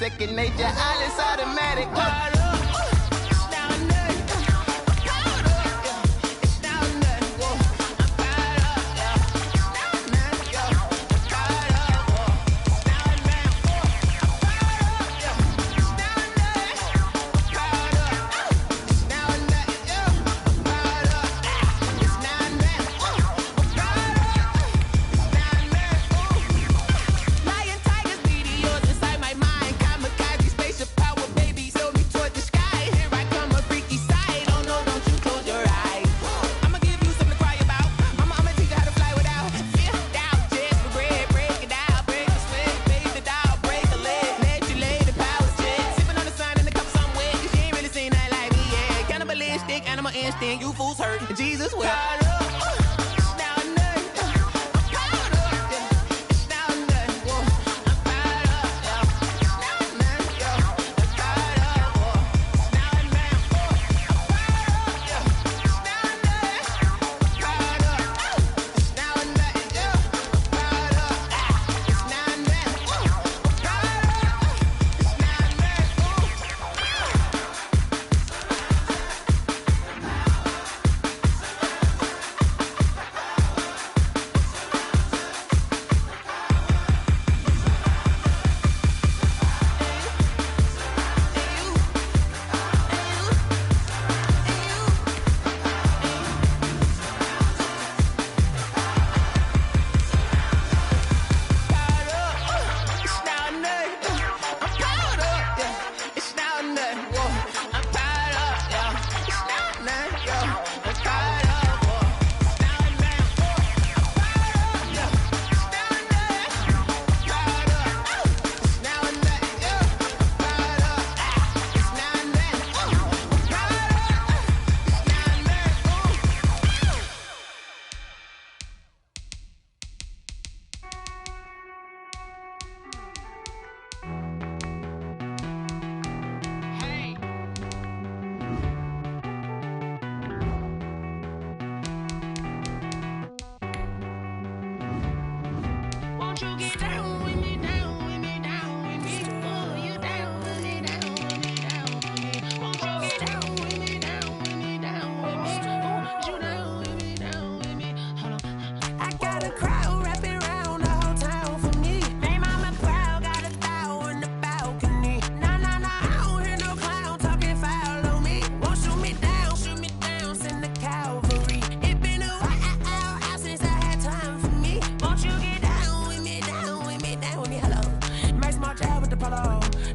second nature. All is automatic. Animal instinct, you fools hurt. Jesus will.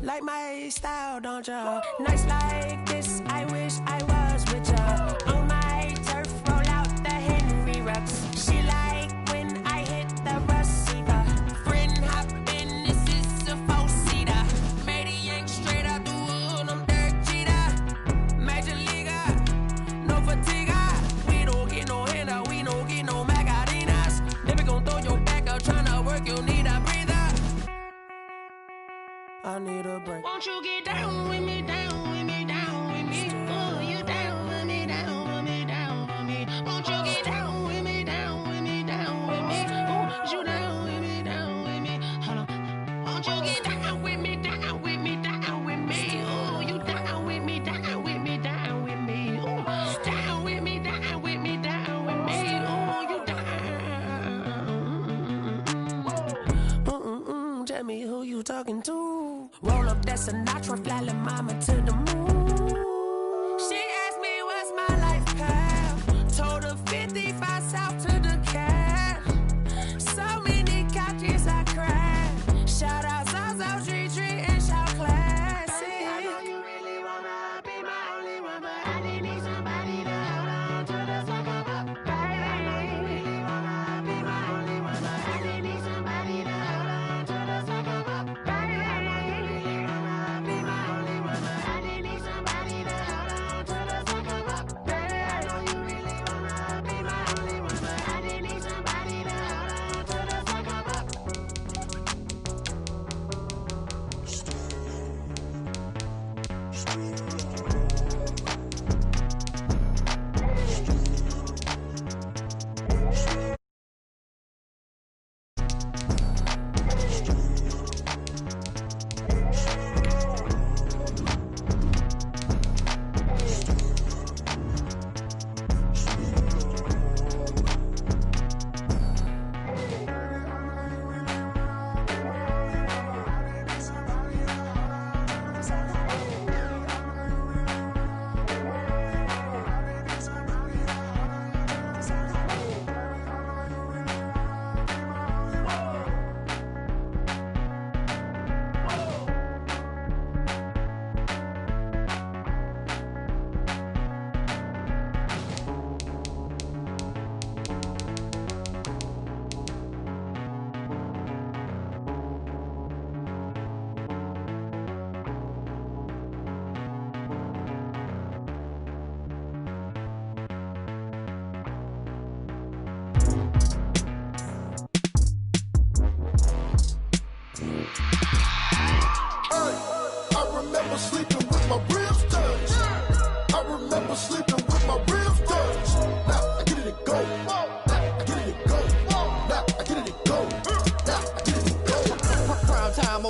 Like my style, don't ya? Nights like this, I wish I was with ya. On my turf, roll out the Henry Rux. She like when I hit the receiver. Friend hop in, this is a four-seater. Made a yank straight out the wood, I'm Derek Jeter. Major leaguer, no fatigue. We don't get no handout, we don't get no Magarinas. Never gon' throw your back up, tryna work, you need a breather. I need a break. Won't you get down with me, down with me, down with me? Oh, you down with me, down with me, down with me. Won't you get down with me, down with me, down with me? Oh, you down with me, down with me. Hold on. Won't you get down with me, down with me, down with me? Oh, you down with me, down with me, down with me. Oh, down with me, down with me, down with me. Oh, you down. Tell me who you talking to. Roll up that Sinatra, fly la mama to the moon. She asked me what's my life path. Told her 55 south to the cat. So many couches I cried. Shout out Zazo, Tree Tree, and shout classic. I know you really wanna be my only one, but I didn't need somebody to hold on to the second up. Baby, I know you really wanna be my only one, but I didn't need somebody to hold on to the second up. Baby, I know you really wanna be my only one, but I didn't need somebody.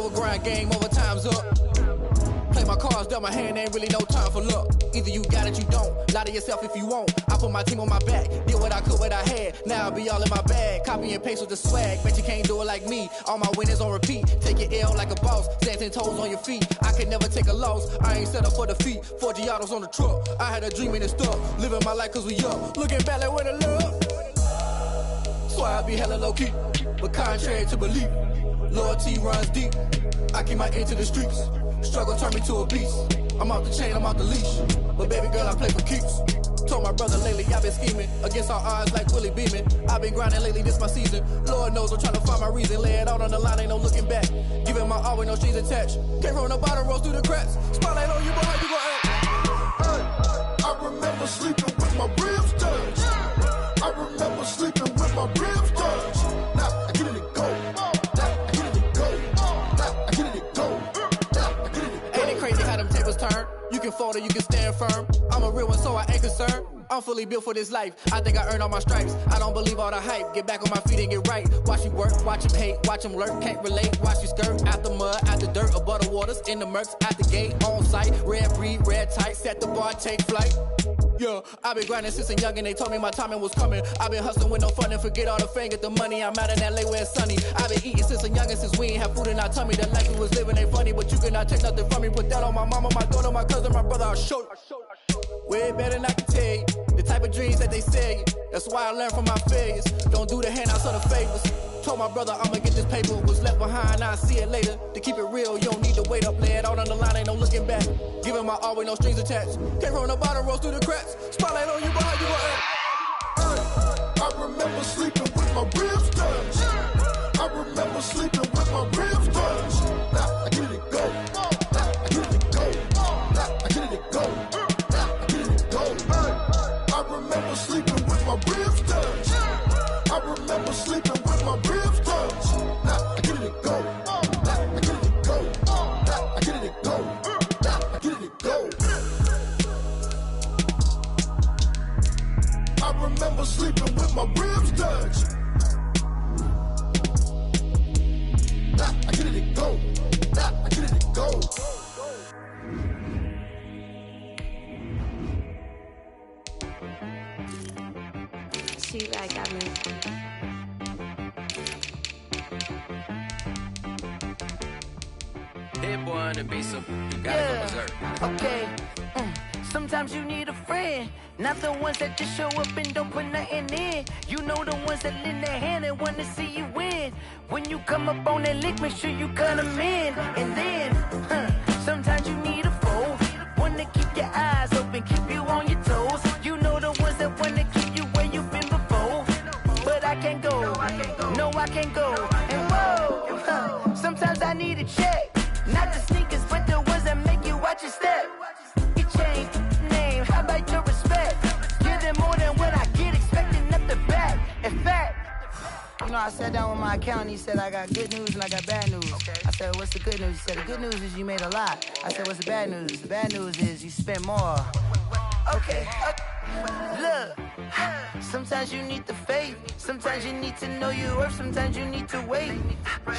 over, grind game over, time's up. Play my cards, dealt my hand, ain't really no time for luck. Either you got it, you don't. Lie to yourself if you won't. I put my team on my back, did what I could, what I had. Now I'll be all in my bag, copy and paste with the swag. Bet you can't do it like me. All my winners on repeat. Take your L like a boss, stand 10 toes on your feet. I can never take a loss. I ain't set up for defeat. 4 Giottos on the truck. I had a dream and it stuck. Living my life cause we up. Looking back like where the love. So I be hella low key, but contrary to belief, loyalty runs deep. I keep my ear to the streets. Struggle turned me to a beast. I'm off the chain, I'm off the leash. But baby girl, I play for keeps. Told my brother lately, I've been scheming against all odds like Willie Beeman. I've been grinding lately, this my season. Lord knows I'm trying to find my reason. Lay it out on the line, ain't no looking back. Giving my all with no strings attached. Came from the bottom, rose through the cracks. Spotlight on you, boy, how you gon' act? I remember sleeping with my ribs touched. I remember sleeping with my ribs touched. Now I get it to go. Now I get it to go. Now I get it to go. Now I get it to go. Ain't it crazy how them tables turn? You can fold or you can stand firm. I'm a real one, so I ain't concerned. I'm fully built for this life. I think I earned all my stripes. I don't believe all the hype. Get back on my feet and get right. Watch you work, watch him hate, watch him lurk. Can't relate, watch you skirt. Out the mud, out the dirt, above the waters, in the murks, out the gate, on site. Red breed, red tight, set the bar, take flight. Yeah, I've been grinding since a young and they told me my timing was coming. I've been hustling with no fun and forget all the fame, get the money. I'm out in LA where it's sunny. I've been eating since a young and since we ain't have food in our tummy. The life we was living ain't funny, but you cannot take nothing from me. Put that on my mama, my daughter, my cousin, my brother, I'll show you. Way better than I can tell you. The type of dreams that they sell you. That's why I learned from my failures. Don't do the handouts or the favors. Told my brother I'ma get this paper. Was left behind, I'll see it later. To keep it real, you don't need to wait up. Lay it out on the line, ain't no looking back. Giving my all with no strings attached. Came from the bottom, rose through the cracks. Spotlight on you, but how you gon' act? I remember sleeping with my ribs touched. I remember sleeping with my ribs touched. Now I get it to go. Now I get it to go. Now I get it to go. Now I get it to go. I remember sleeping with my ribs touched. I remember sleeping with my ribs touched. Now I get it to go. Now I get it to go. Now I get it to go. Now I get it to go. I remember sleeping with my ribs touched. Now I get it to go. Now I get it to go. She like got me. Hit boy on the beat, so you gotta go berserk. Okay. Sometimes you need a friend, not the ones that just show up and don't put nothing in. You know the ones that lend their hand and want to see you win. When you come up on that lick, make sure you cut them in. And then, sometimes you need a foe, one to keep your eyes open, keep you on your toes. You know the ones that want to keep you where you've been before. But I can't go, no I can't go. And whoa, sometimes I need a check. Not the sneakers, but the ones that make you watch your step. You change name, how about your respect? Give them more than what I get, expecting nothing back. In fact, you know, I sat down with my accountant, he said I got good news and I got bad news. I said, what's the good news? He said, the good news is you made a lot. I said, what's the bad news? The bad news is you spent more. Okay, look, sometimes you need the faith, sometimes you need to know your worth, sometimes you need to wait.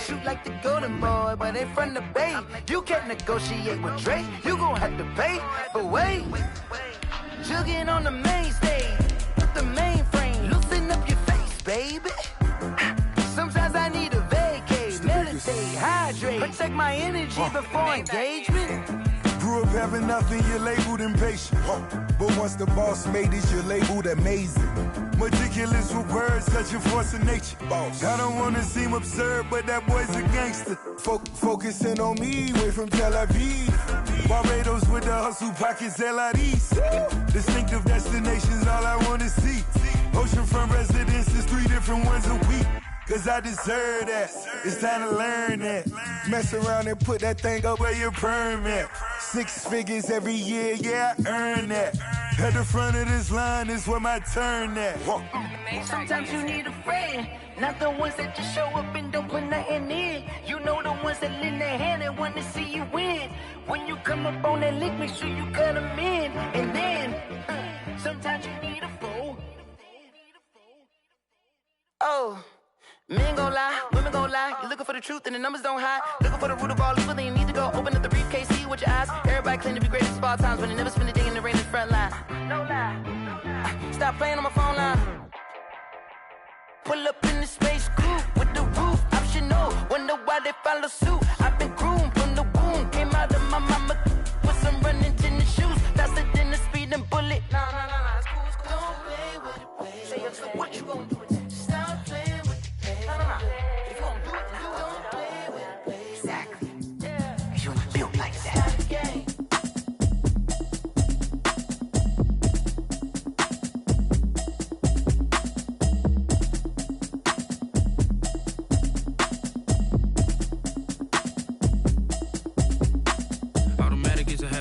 Shoot like the golden boy, but in front of the bay. You can't negotiate with Drake, you gon' have to pay. But wait, jugging on the main stage, the mainframe, loosen up your face, baby. Sometimes I need a vacate, meditate, hydrate, protect my energy before engagement. Grew up having nothing, you're labeled impatient. But once the boss made it, you're labeled amazing. Meticulous with words, such a force of nature. I don't wanna seem absurd, but that boy's a gangster. Focusing on me, way from Tel Aviv. Barbados with the hustle pockets, LIDs. Distinctive destinations, all I wanna see. Oceanfront residences, 3 different ones a week. Cause I deserve that, it's time to learn that. Mess around and put that thing up where your permit. 6 figures every year, yeah, I earn that. At the front of this line is where my turn at. Sometimes you need a friend, not the ones that just show up and don't put nothing in. You know the ones that lend their hand and want to see you win. When you come up on that lick, make sure you cut them in. And then, sometimes you need a foe. Oh. Men gon' lie, women gon' lie. You looking for the truth and the numbers don't hide. Looking for the root of all evil, then you need to go open up the briefcase, see with your eyes. Everybody claim to be greatest of all times, but they never spend a day in the rain in the front line. No lie. Stop playing on my phone line. Pull up in the space coupe with the roof optional. Wonder why they follow suit. I've been groomed from the womb. Came out of my mama with some running tennis shoes. Faster than the speeding bullet. Nah, it's cool, it's cool. Don't play with it, play. Say so what you gon' do with it? Stop playing with it, play. Nah. If you gon' do it, then you don't play with it, play. Exactly. Yeah. You ain't built like that.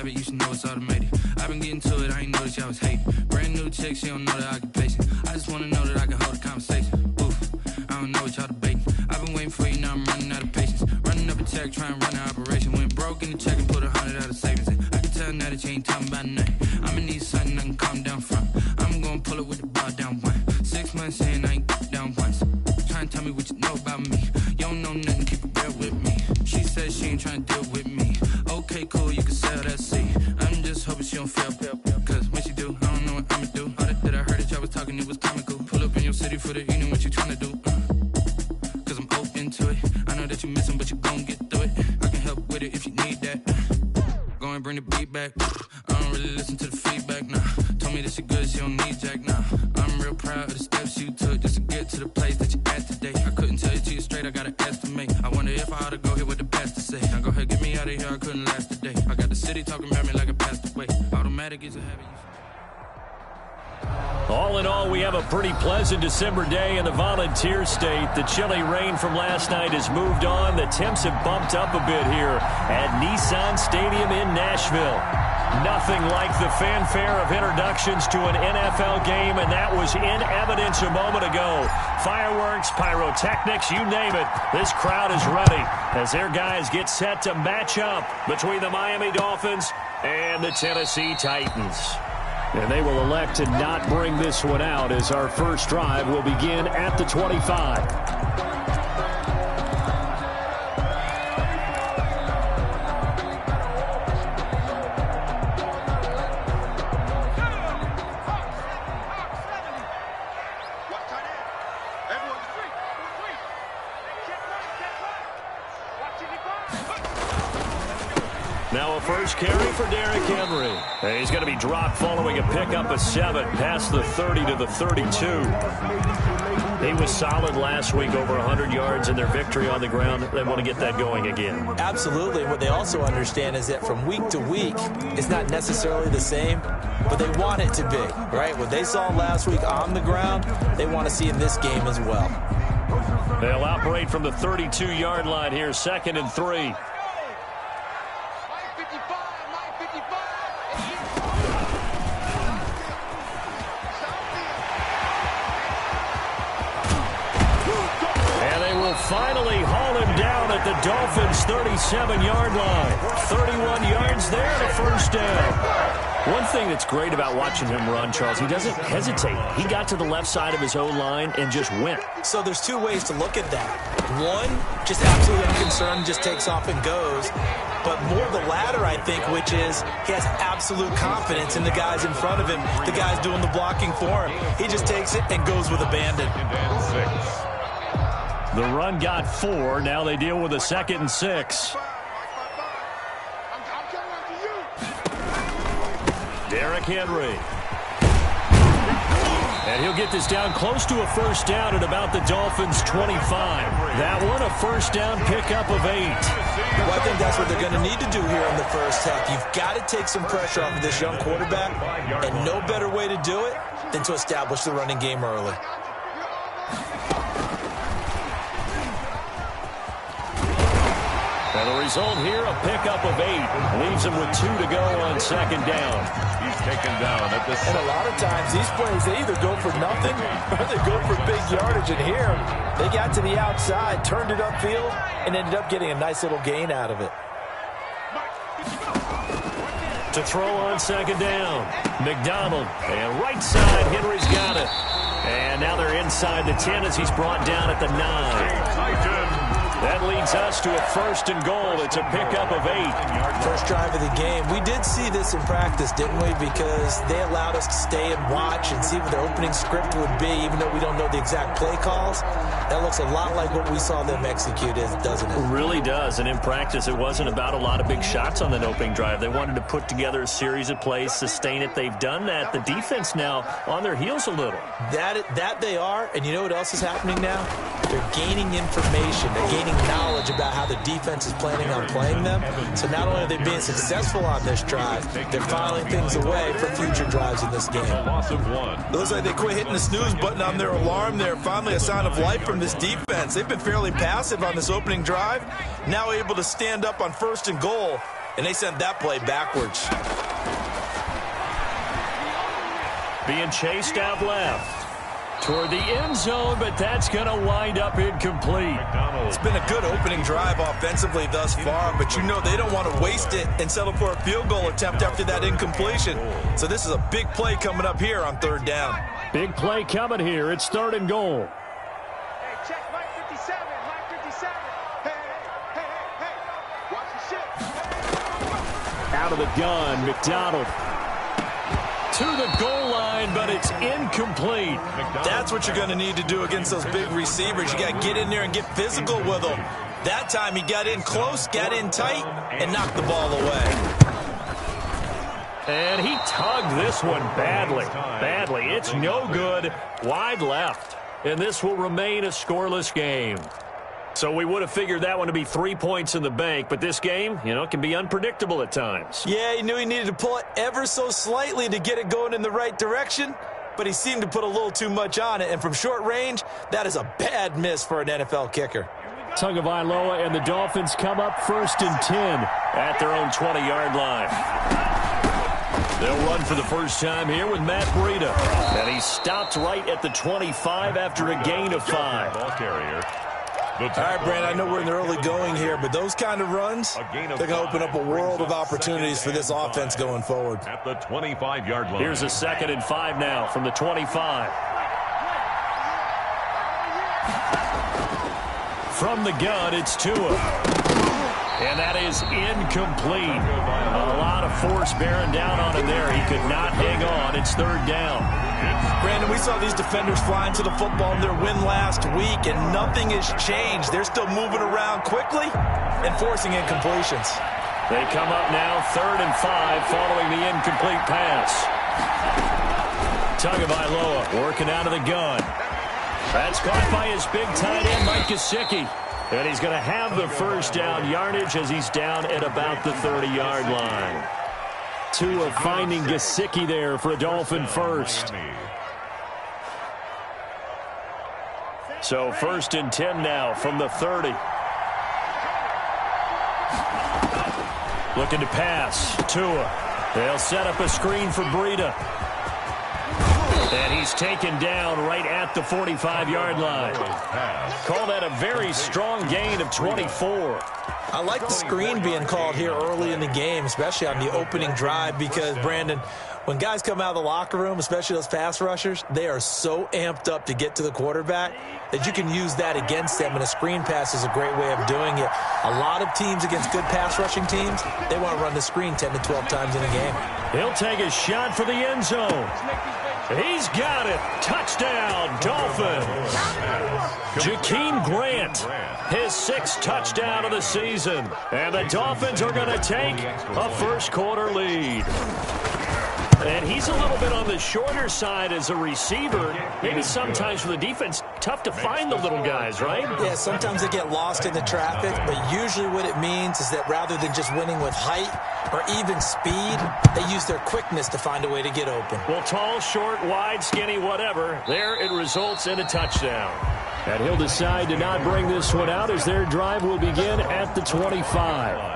You should know it's automated. I've been getting to it, I ain't noticed y'all was hating. Brand new chick, she don't know the occupation. I just wanna know that I can hold a conversation. Oof, I don't know what y'all debating. I've been waiting for you, now I'm running out of patience. Running up a check, trying to run an operation. Went broke in the check and put 100 out of savings in. I can tell now that you ain't talking about nothing. I'ma need something I can calm down from. I'm gonna pull it with the bar down one. 6 months in, I ain't down once. Trying to tell me what you know about me. You don't know nothing, keep it real with me. She says she ain't trying to deal with me. Okay, cool, you can sell that seed. I'm just hoping she don't fail. Cause when she do, I don't know what I'ma do. All that I heard that y'all was talking, it was comical. Pull up in your city for the evening, what you tryna do? Cause I'm open to it. I know that you missing, but you gon' get through it. I can help with it if you need that. Go and bring the beat back. I don't really listen to the feedback, nah. Told me that she good, she don't need jack, nah. I'm real proud of the steps you took just to get to the place that you at today. I couldn't tell you to you straight, I gotta estimate. I wonder if I ought to go here with the best to say. Now go ahead, get me out of here, I couldn't last a day. I got the city talking about me like I passed away. Automatic is a habit. All in all, we have a pretty pleasant December day in the Volunteer State. The chilly rain from last night has moved on. The temps have bumped up a bit here at Nissan Stadium in Nashville. Nothing like the fanfare of introductions to an NFL game, and that was in evidence a moment ago. Fireworks, pyrotechnics, you name it. This crowd is ready as their guys get set to match up between the Miami Dolphins and the Tennessee Titans. And they will elect to not bring this one out as our first drive will begin at the 25. Now a first carry for Derrick Henry. And he's going to be dropped following a pickup of 7 past the 30 to the 32. He was solid last week, over 100 yards in their victory on the ground. They want to get that going again. Absolutely. What they also understand is that from week to week, it's not necessarily the same, but they want it to be, right? What they saw last week on the ground, they want to see in this game as well. They'll operate from the 32-yard line here, 2nd and 3. Finally haul him down at the Dolphins' 37-yard line. 31 yards there and a first down. One thing that's great about watching him run, Charles, he doesn't hesitate. He got to the left side of his own line and just went. So there's two ways to look at that. One, just absolutely unconcerned, just takes off and goes. But more the latter, I think, which is he has absolute confidence in the guys in front of him, the guys doing the blocking for him. He just takes it and goes with abandon. The run got 4. Now they deal with a 2nd and 6. Derrick Henry. And he'll get this down close to a first down at about the Dolphins' 25. That one, a first down pickup of 8. Well, I think that's what they're going to need to do here in the first half. You've got to take some pressure off of this young quarterback, and no better way to do it than to establish the running game early. And the result here, a pickup of 8. Leaves him with 2 to go on 2nd down. He's taken down at the... And a lot of times, these plays, they either go for nothing or they go for big yardage. And here, they got to the outside, turned it upfield, and ended up getting a nice little gain out of it. To throw on 2nd down, McDonald. And right side, Henry's got it. And now they're inside the 10 as he's brought down at the 9. That leads us to a 1st and goal. It's a pickup of 8. First drive of the game. We did see this in practice, didn't we? Because they allowed us to stay and watch and see what their opening script would be, even though we don't know the exact play calls. That looks a lot like what we saw them execute, doesn't it? It really does. And in practice, it wasn't about a lot of big shots on that opening drive. They wanted to put together a series of plays, sustain it. They've done that. The defense now on their heels a little. That they are. And you know what else is happening now? They're gaining information. They're gaining knowledge about how the defense is planning on playing them. So not only are they being successful on this drive, they're filing things away for future drives in this game. It looks like they quit hitting the snooze button on their alarm there. Finally a sign of life from this defense. They've been fairly passive on this opening drive. Now able to stand up on 1st and goal, and they sent that play backwards. Being chased out left toward the end zone, but that's going to wind up incomplete. It's been a good opening drive offensively thus far, but you know they don't want to waste it and settle for a field goal attempt after that incompletion. So this is a big play coming up here on 3rd down. Big play coming here. It's 3rd and goal. Hey, check Mike 57, Mike 57. Hey, watch the shit. Out of the gun, McDonald. To the goal line, but it's incomplete. That's what you're going to need to do against those big receivers. You got to get in there and get physical with them. That time he got in close, got in tight, and knocked the ball away. And he tugged this one badly. It's no good. Wide left. And this will remain a scoreless game. So we would have figured that one to be 3 points in the bank, but this game, can be unpredictable at times. Yeah, he knew he needed to pull it ever so slightly to get it going in the right direction, but he seemed to put a little too much on it, and from short range, that is a bad miss for an NFL kicker. Tagovailoa and the Dolphins come up 1st and 10 at their own 20-yard line. They'll run for the first time here with Matt Breida, and he stopped right at the 25 after a gain of 5. Ball carrier. All right, Brandon, I know we're in the early going here, but those kind of runs, they're going to open up a world of opportunities for this offense going forward. At the 25-yard line. Here's a 2nd and 5 now from the 25. From the gun, it's Tua. And that is incomplete. A lot of force bearing down on him there. He could not hang on. It's 3rd down. Brandon, we saw these defenders flying to the football in their win last week, and nothing has changed. They're still moving around quickly and forcing incompletions. They come up now 3rd and 5 following the incomplete pass. Tagovailoa working out of the gun. That's caught by his big tight end, Mike Gesicki. And he's going to have the first down yardage as he's down at about the 30-yard line. Tua finding Gesicki there for a Dolphin first. So 1st and 10 now from the 30. Looking to pass. Tua. They'll set up a screen for Breida. And he's taken down right at the 45-yard line. Call that a very strong gain of 24. I like the screen being called here early in the game, especially on the opening drive, because, Brandon, when guys come out of the locker room, especially those pass rushers, they are so amped up to get to the quarterback that you can use that against them, and a screen pass is a great way of doing it. A lot of teams against good pass rushing teams, they want to run the screen 10 to 12 times in a game. He'll take a shot for the end zone. He's got it. Touchdown, Dolphins. Jakeem Grant, his 6th touchdown of the season. And the Dolphins are going to take a first-quarter lead. And he's a little bit on the shorter side as a receiver. Maybe sometimes for the defense, tough to find the little guys, right? Yeah, sometimes they get lost in the traffic, but usually what it means is that rather than just winning with height or even speed, they use their quickness to find a way to get open. Well, tall, short, wide, skinny, whatever, there it results in a touchdown. And he'll decide to not bring this one out as their drive will begin at the 25.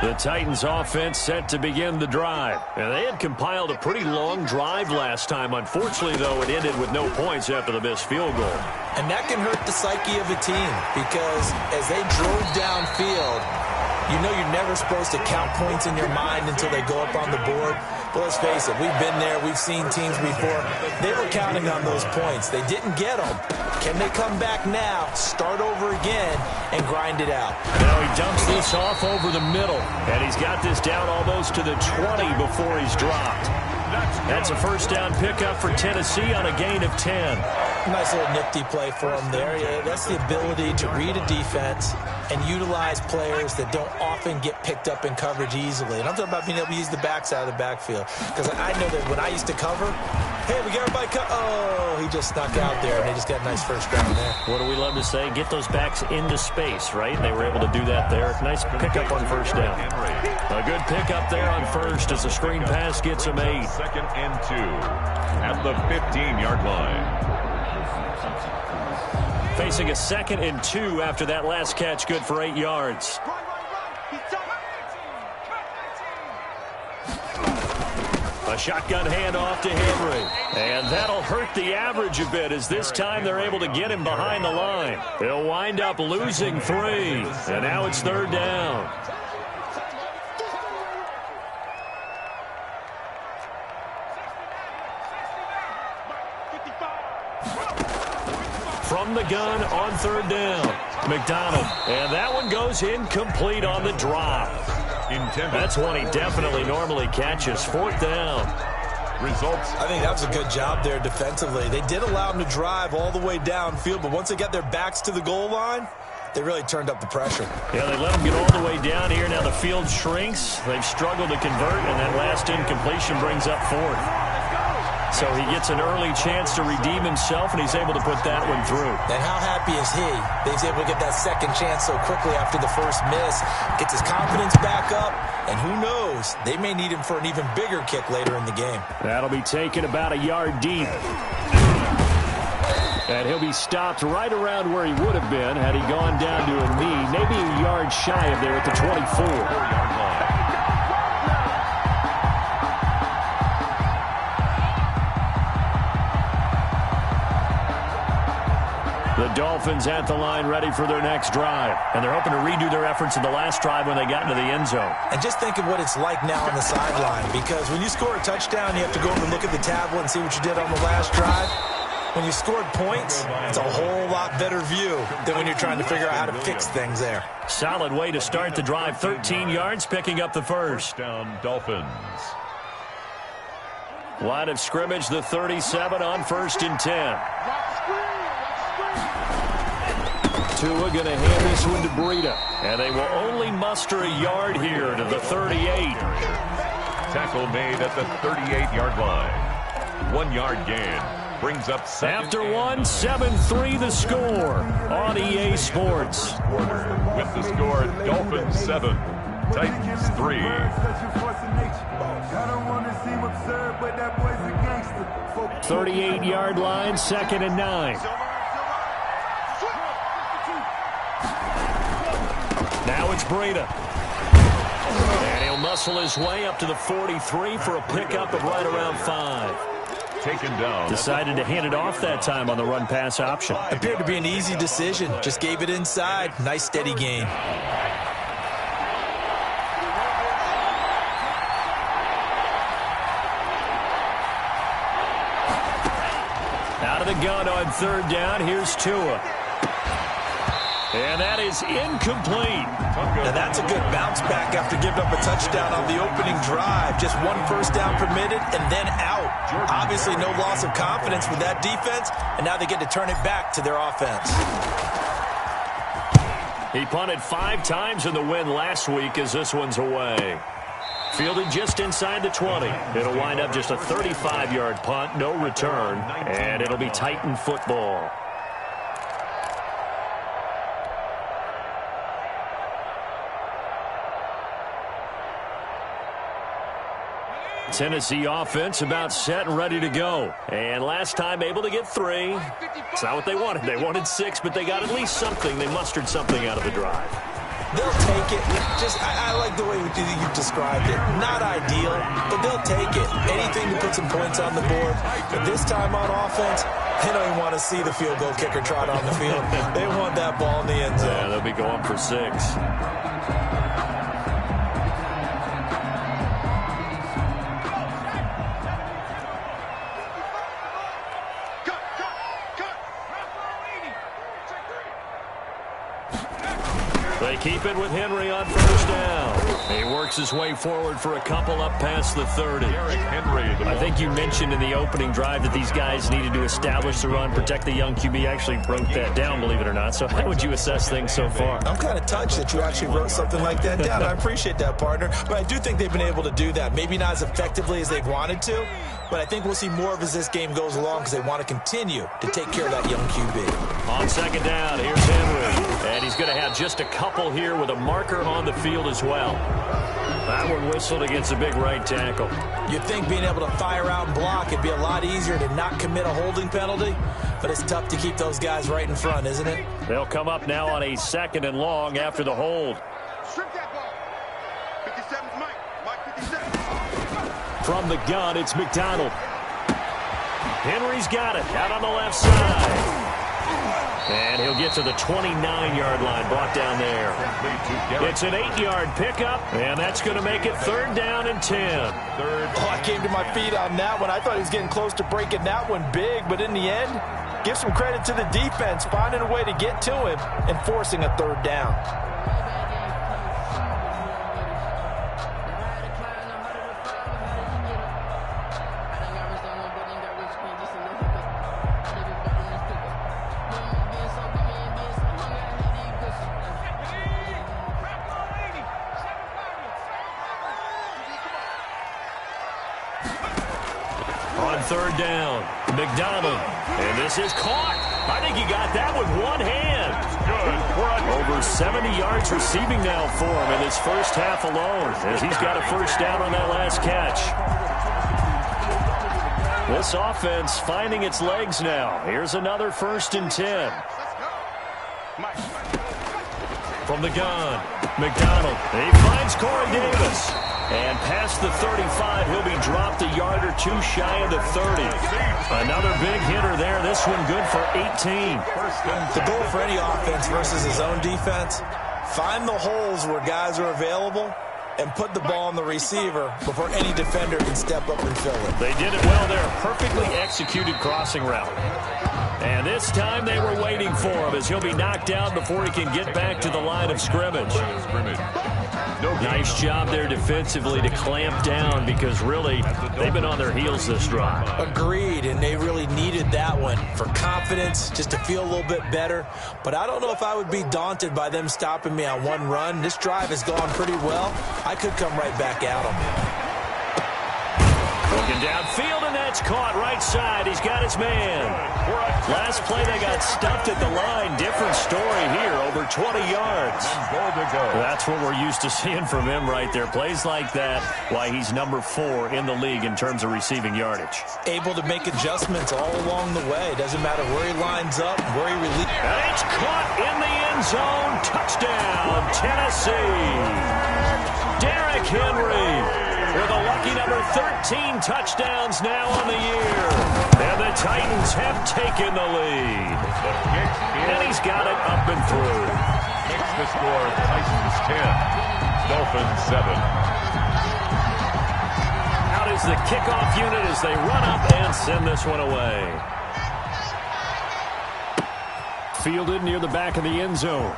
The Titans offense set to begin the drive. And they had compiled a pretty long drive last time. Unfortunately, though, it ended with no points after the missed field goal. And that can hurt the psyche of a team because as they drove downfield, You know you're never supposed to count points in your mind until they go up on the board. But let's face it, we've been there. We've seen teams before. They were counting on those points. They didn't get them. Can they come back now, start over again, and grind it out? Now he dumps this off over the middle, and he's got this down almost to the 20 before he's dropped. That's a first down pickup for Tennessee on a gain of 10. Nice little nifty play for him there. Yeah, that's the ability to read a defense and utilize players that don't often get picked up in coverage easily. And I'm talking about being able to use the backside of the backfield. Because I know that when I used to cover, hey, we got everybody oh, he just snuck out there, and they just got a nice first down there. What do we love to say? Get those backs into space, right? They were able to do that there. Nice pickup on first down. A good pickup there on first as the screen pass gets him 8. 2nd and 2 at the 15-yard line. Facing a 2nd and 2 after that last catch, good for 8 yards. A shotgun handoff to Henry. And that'll hurt the average a bit as this time they're able to get him behind the line. He'll wind up losing 3. And now it's 3rd down. From the gun on 3rd down. McDonald. And that one goes incomplete on the drop. That's one he definitely normally catches. 4th down. Results. I think that was a good job there defensively. They did allow him to drive all the way downfield, but once they got their backs to the goal line, they really turned up the pressure. Yeah, they let him get all the way down here. Now the field shrinks. They've struggled to convert, and that last incompletion brings up 4th. So he gets an early chance to redeem himself, and he's able to put that one through. And how happy is he that he's able to get that second chance so quickly after the first miss? Gets his confidence back up, and who knows, they may need him for an even bigger kick later in the game. That'll be taken about a yard deep. And he'll be stopped right around where he would have been had he gone down to a knee, maybe a yard shy of there at the 24-yard line. The Dolphins at the line ready for their next drive. And they're hoping to redo their efforts in the last drive when they got into the end zone. And just think of what it's like now on the sideline. Because when you score a touchdown, you have to go over and look at the tablet and see what you did on the last drive. When you scored points, it's a whole lot better view than when you're trying to figure out how to fix things there. Solid way to start the drive. 13 yards, picking up the first. Down Dolphins. Line of scrimmage, the 37 on 1st and 10. Tua going to hand this one to Breida. And they will only muster a yard here to the 38. Tackle made at the 38-yard line. 1 yard gain. Brings up 2nd. After 1, 7-3 the score on EA Sports. With the score, Dolphins 7, Titans 3. 38-yard line, 2nd and 9. Now it's Breida. And he'll muscle his way up to the 43 for a pickup of right around 5. Taken down. Decided to hand it off that time on the run-pass option. Appeared to be an easy decision. Just gave it inside. Nice steady gain. Out of the gun on 3rd down. Here's Tua. And that is incomplete. Now that's a good bounce back after giving up a touchdown on the opening drive. Just 1 first down permitted and then out. Obviously no loss of confidence with that defense, and now they get to turn it back to their offense. He punted 5 times in the win last week as this one's away. Fielded just inside the 20. It'll wind up just a 35-yard punt, no return, and it'll be Titan football. Tennessee offense about set and ready to go. And last time able to get 3. It's not what they wanted. They wanted 6, but they got at least something. They mustered something out of the drive. They'll take it. I like the way you described it. Not ideal, but they'll take it. Anything to put some points on the board. But this time on offense, they don't even want to see the field goal kicker trot on the field. They want that ball in the end zone. Yeah, they'll be going for 6. keep it with Henry on first down. He works his way forward for a couple up past the 30. I think you mentioned in the opening drive that these guys needed to establish the run, protect the young QB. Actually wrote that down, believe it or not. So how would you assess things so far? I'm kind of touched that you actually wrote something like that down. I appreciate that, partner. But I do think they've been able to do that. Maybe not as effectively as they've wanted to, but I think we'll see more of as this game goes along because they want to continue to take care of that young QB. On second down, here's Henry. And he's going to have just a couple here with a marker on the field as well. That one whistled against a big right tackle. You'd think being able to fire out and block, it'd be a lot easier to not commit a holding penalty, but it's tough to keep those guys right in front, isn't it? They'll come up now on a 2nd and long after the hold. Strip that ball. 57's Mike. Mike 57. From the gun, it's McDonald. Henry's got it out on the left side. And he'll get to the 29-yard line, brought down there. It's an 8-yard pickup, and that's going to make it 3rd down and 10. Oh, I came to my feet on that one. I thought he was getting close to breaking that one big, but in the end, give some credit to the defense, finding a way to get to him and forcing a 3rd down. On 3rd down, McDonald. And this is caught. I think he got that with one hand. Over 70 yards receiving now for him in his first half alone, as he's got a 1st down on that last catch. This offense finding its legs now. Here's another 1st and 10. From the gun, McDonald. He finds Corey Davis. And past the 35, he'll be dropped a yard or two shy of the 30. Another big hitter there. This one good for 18. The goal for any offense versus his own defense, find the holes where guys are available and put the ball on the receiver before any defender can step up and fill it. They did it well there. Perfectly executed crossing route. And this time they were waiting for him as he'll be knocked out before he can get back to the line of scrimmage. Nice job there defensively to clamp down because really they've been on their heels this drive. Agreed, and they really needed that one for confidence, just to feel a little bit better. But I don't know if I would be daunted by them stopping me on one run. This drive has gone pretty well. I could come right back at them. Looking downfield, and that's caught right side. He's got his man. Last play, they got stuffed at the line. Different story here, over 20 yards. That's what we're used to seeing from him right there. Plays like that, why he's number 4 in the league in terms of receiving yardage. Able to make adjustments all along the way. Doesn't matter where he lines up, where he releases. And it's caught in the end zone. Touchdown, Tennessee. Derrick Henry with a lucky number 13 touchdowns now on the year. And the Titans have taken the lead. And he's got it up and through. Makes the score Titans 10, Dolphins 7. Out is the kickoff unit as they run up and send this one away. Fielded near the back of the end zone.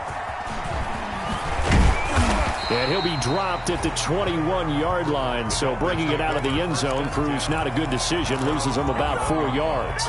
And he'll be dropped at the 21-yard line, so bringing it out of the end zone proves not a good decision, loses him about 4 yards.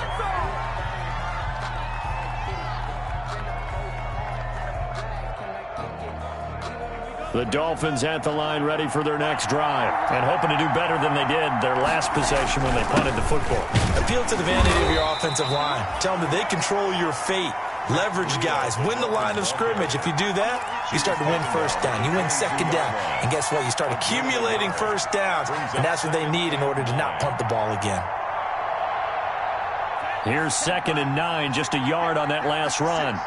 The Dolphins at the line ready for their next drive and hoping to do better than they did their last possession when they punted the football. Appeal to the vanity of your offensive line. Tell them that they control your fate. Leverage guys. Win the line of scrimmage. If you do that, you start to win 1st down. You win 2nd down. And guess what? You start accumulating 1st downs. And that's what they need in order to not punt the ball again. Here's 2nd and 9. Just a yard on that last run.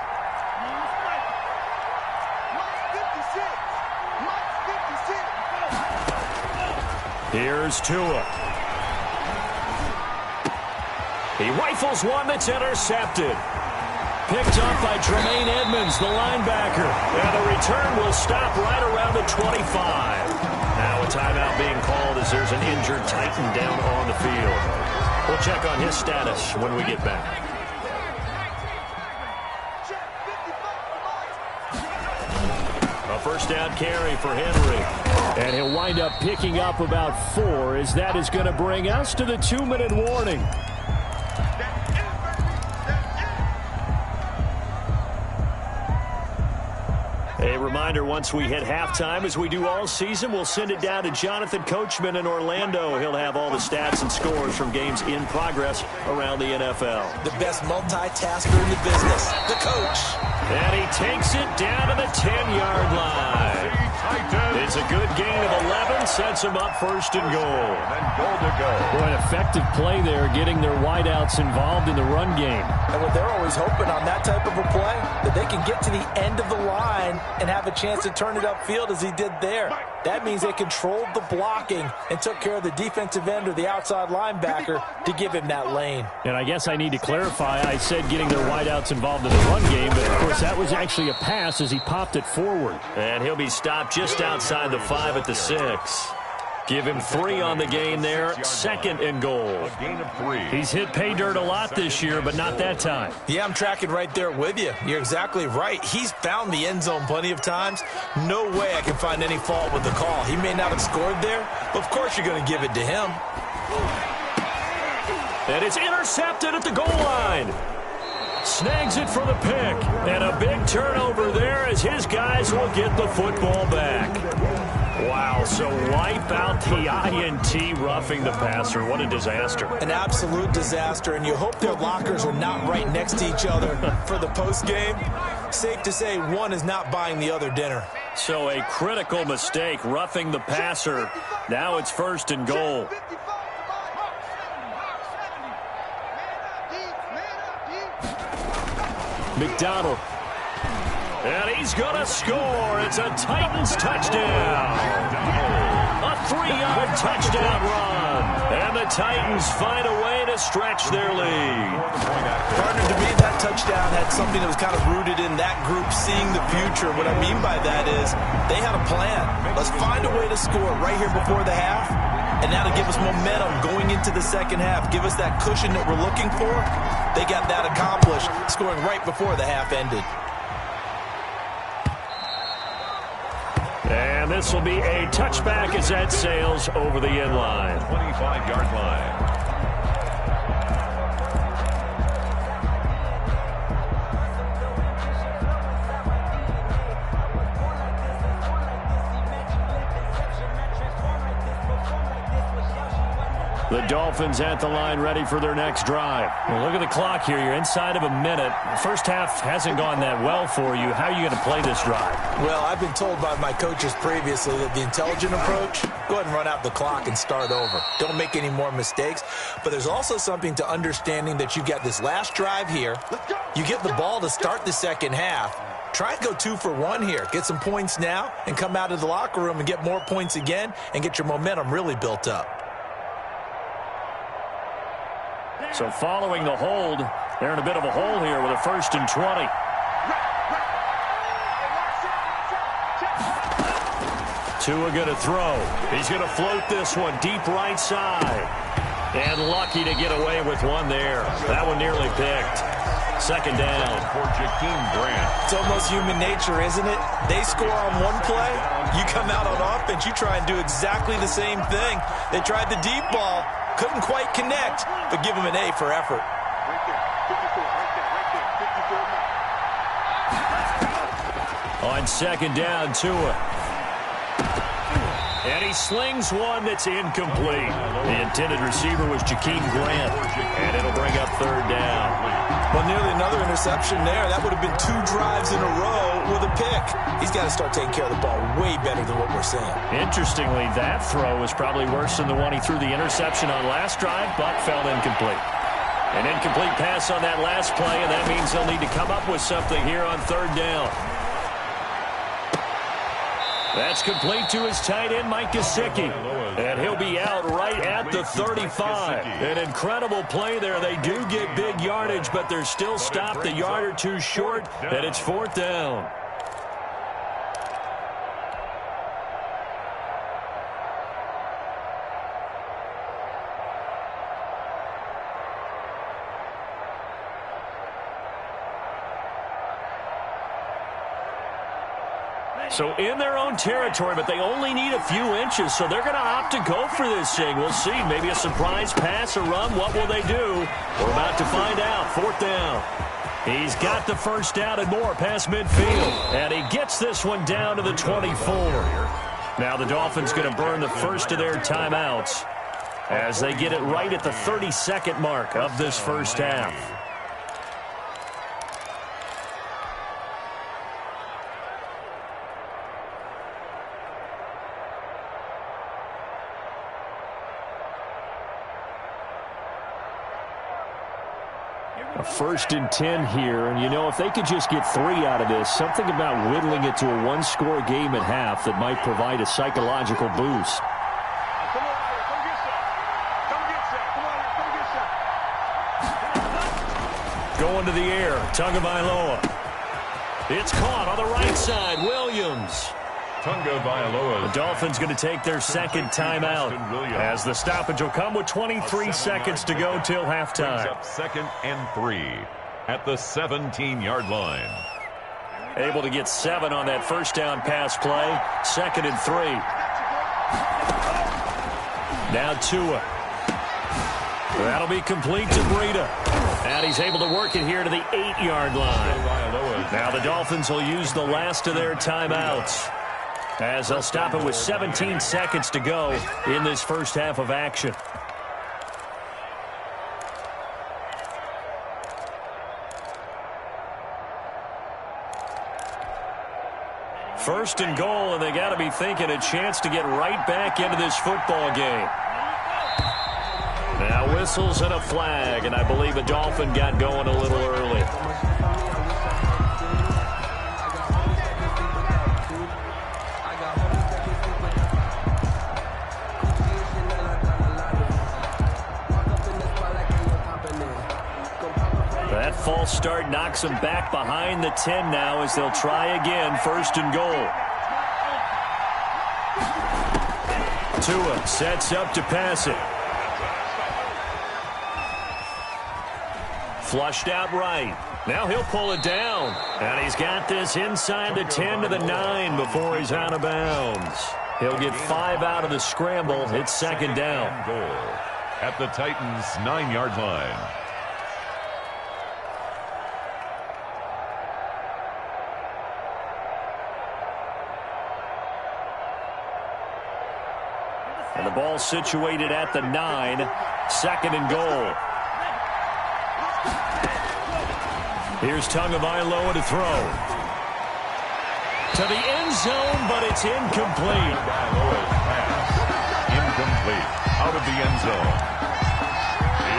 Here's Tua. He rifles one that's intercepted. Picked up by Tremaine Edmonds, the linebacker. And the return will stop right around the 25. Now a timeout being called as there's an injured Titan down on the field. We'll check on his status when we get back. A first down carry for Henry. And he'll wind up picking up about 4, as that is going to bring us to the 2-minute warning. A reminder, once we hit halftime, as we do all season, we'll send it down to Jonathan Coachman in Orlando. He'll have all the stats and scores from games in progress around the NFL. The best multitasker in the business, the coach. And he takes it down to the 10-yard line. It's a good gain of 11, sets him up first and goal. And goal to go. Boy, an effective play there, getting their wideouts involved in the run game. And what they're always hoping on that type of a play, that they can get to the end of the line and have a chance to turn it upfield as he did there. That means they controlled the blocking and took care of the defensive end or the outside linebacker to give him that lane. And I guess I need to clarify, I said getting their wideouts involved in the run game, but of course that was actually a pass as he popped it forward. And he'll be stopped just outside the 5 at the 6. Give him 3 on the gain there, second and goal. A gain of 3. He's hit pay dirt a lot this year, but not that time. Yeah, I'm tracking right there with you. You're exactly right. He's found the end zone plenty of times. No way I can find any fault with the call. He may not have scored there, but of course you're going to give it to him. And it's intercepted at the goal line. Snags it for the pick. And a big turnover there as his guys will get the football back. Wow, so wipe out the INT, roughing the passer. What a disaster. An absolute disaster, and you hope their lockers are not right next to each other for the postgame. Safe to say one is not buying the other dinner. So a critical mistake, roughing the passer. Now it's first and goal. McDonald. And he's going to score. It's a Titans touchdown. A 3-yard touchdown run. And the Titans find a way to stretch their lead. Partner, to me, that touchdown had something that was kind of rooted in that group seeing the future. What I mean by that is they had a plan. Let's find a way to score right here before the half. And now to give us momentum going into the second half. Give us that cushion that we're looking for. They got that accomplished, scoring right before the half ended. And this will be a touchback as that sails over the end line. 25-yard line. The Dolphins at the line, ready for their next drive. Well, look at the clock here. You're inside of a minute. First half hasn't gone that well for you. How are you going to play this drive? Well, I've been told by my coaches previously that the intelligent approach, go ahead and run out the clock and start over. Don't make any more mistakes. But there's also something to understanding that you've got this last drive here. You get the ball to start the second half. Try and go 2 for 1 here. Get some points now and come out of the locker room and get more points again and get your momentum really built up. So following the hold, they're in a bit of a hole here with a 1st and 20. Tua going to throw. He's going to float this one deep right side. And lucky to get away with one there. That one nearly picked. Second down. For Jakeem Grant. It's almost human nature, isn't it? They score on one play. You come out on offense, you try and do exactly the same thing. They tried the deep ball. Couldn't quite connect, but give him an A for effort. On second down, Tua. And he slings one that's incomplete. The intended receiver was Jakeem Grant. And it'll bring up third down. Well, nearly another interception there. That would have been 2 drives in a row with a pick. He's got to start taking care of the ball way better than what we're seeing. Interestingly, that throw was probably worse than the one he threw the interception on last drive, but fell incomplete. An incomplete pass on that last play, and that means they'll need to come up with something here on third down. That's complete to his tight end, Mike Gesicki. And he'll be out right at the 35. An incredible play there. They do get big yardage, but they're still stopped a yard or 2 short, and it's 4th down. So in their own territory, but they only need a few inches, so they're going to opt to go for this thing. We'll see. Maybe a surprise pass or run. What will they do? We're about to find out. 4th down. He's got the first down and more past midfield. And he gets this one down to the 24. Now the Dolphins going to burn the first of their timeouts as they get it right at the 32nd mark of this first half. A 1st and 10 here, and you know, if they could just get 3 out of this, something about whittling it to a one-score game at half that might provide a psychological boost. Going to the air, Tagovailoa. It's caught on the right side, Williams. Tagovailoa. The Dolphins going to take their second timeout as the stoppage will come with 23 seconds to go till halftime. Up 2nd and 3 at the 17-yard line. Able to get 7 on that first down pass play. 2nd and 3. Now Tua. That'll be complete to Breida. And he's able to work it here to the 8-yard line. Now the Dolphins will use the last of their timeouts, as they'll stop it with 17 seconds to go in this first half of action. First and goal, and they got to be thinking a chance to get right back into this football game. Now whistles and a flag, and I believe a Dolphin got going a little early. That false start knocks them back behind the 10 now as they'll try again. 1st and goal. Tua sets up to pass it. Flushed out right. Now he'll pull it down. And he's got this inside the 10 to the 9 before he's out of bounds. He'll get 5 out of the scramble. It's 2nd down. Goal at the Titans' 9-yard line. And the ball situated at the 9. 2nd and goal. Here's Tagovailoa to throw. To the end zone, but it's incomplete. Incomplete. Out of the end zone.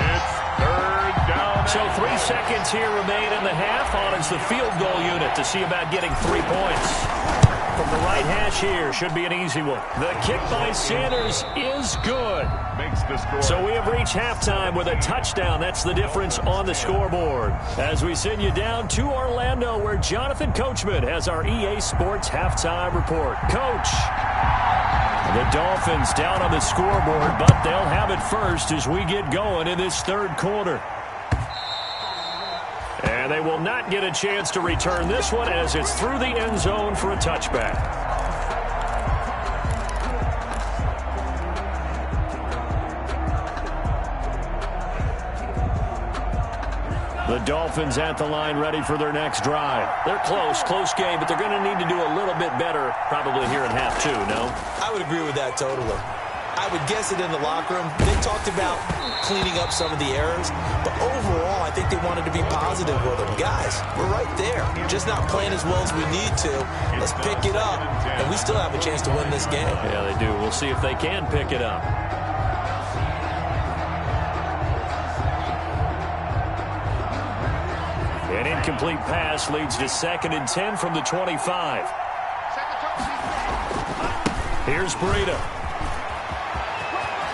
It's 3rd down. So 3 seconds here remain in the half. On is the field goal unit to see about getting 3 points. From the right hash here, should be an easy one. The kick by Sanders is good. Makes the score. So we have reached halftime with a touchdown. That's the difference on the scoreboard. As we send you down to Orlando, where Jonathan Coachman has our EA Sports halftime report. Coach, the Dolphins down on the scoreboard, but they'll have it first as we get going in this 3rd quarter. And they will not get a chance to return this one as it's through the end zone for a touchback. The Dolphins at the line ready for their next drive. They're close game, but they're going to need to do a little bit better probably here in half 2, no? I would agree with that totally. I would guess it in the locker room. They talked about cleaning up some of the errors, but overall, I think they wanted to be positive with them. Guys, we're right there. Just not playing as well as we need to. Let's pick it up, and we still have a chance to win this game. Yeah, they do. We'll see if they can pick it up. An incomplete pass leads to 2nd and 10 from the 25. Here's Breida.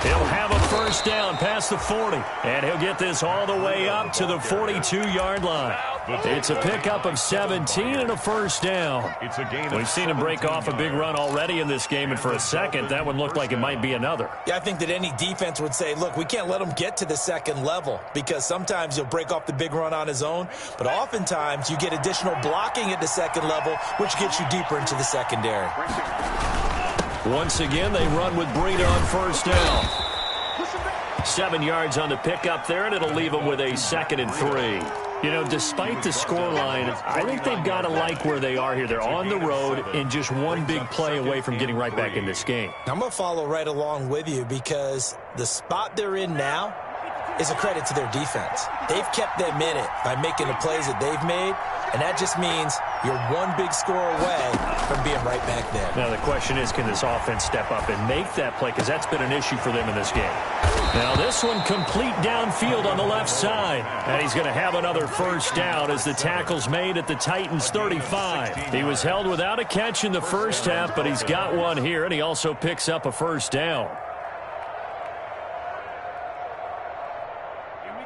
He'll have a first down past the 40. And he'll get this all the way up to the 42-yard line. It's a pickup of 17 and a first down. We've seen him break off a big run already in this game, and for a second, that one looked like it might be another. Yeah, I think that any defense would say, look, we can't let him get to the second level, because sometimes he'll break off the big run on his own, but oftentimes you get additional blocking at the second level, which gets you deeper into the secondary. Once again, they run with Breida on first down. 7 yards on the pickup there, and it'll leave them with a 2nd and 3. You know, despite the scoreline, I think they've got to like where they are here. They're on the road and just one big play away from getting right back in this game. I'm going to follow right along with you, because the spot they're in now is a credit to their defense. They've kept them in it by making the plays that they've made, and that just means you're one big score away from being right back there. Now the question is, can this offense step up and make that play, because that's been an issue for them in this game. Now this one complete downfield on the left side, and he's going to have another first down as the tackle's made at the Titans 35. He was held without a catch in the first half, but he's got one here, and he also picks up a first down.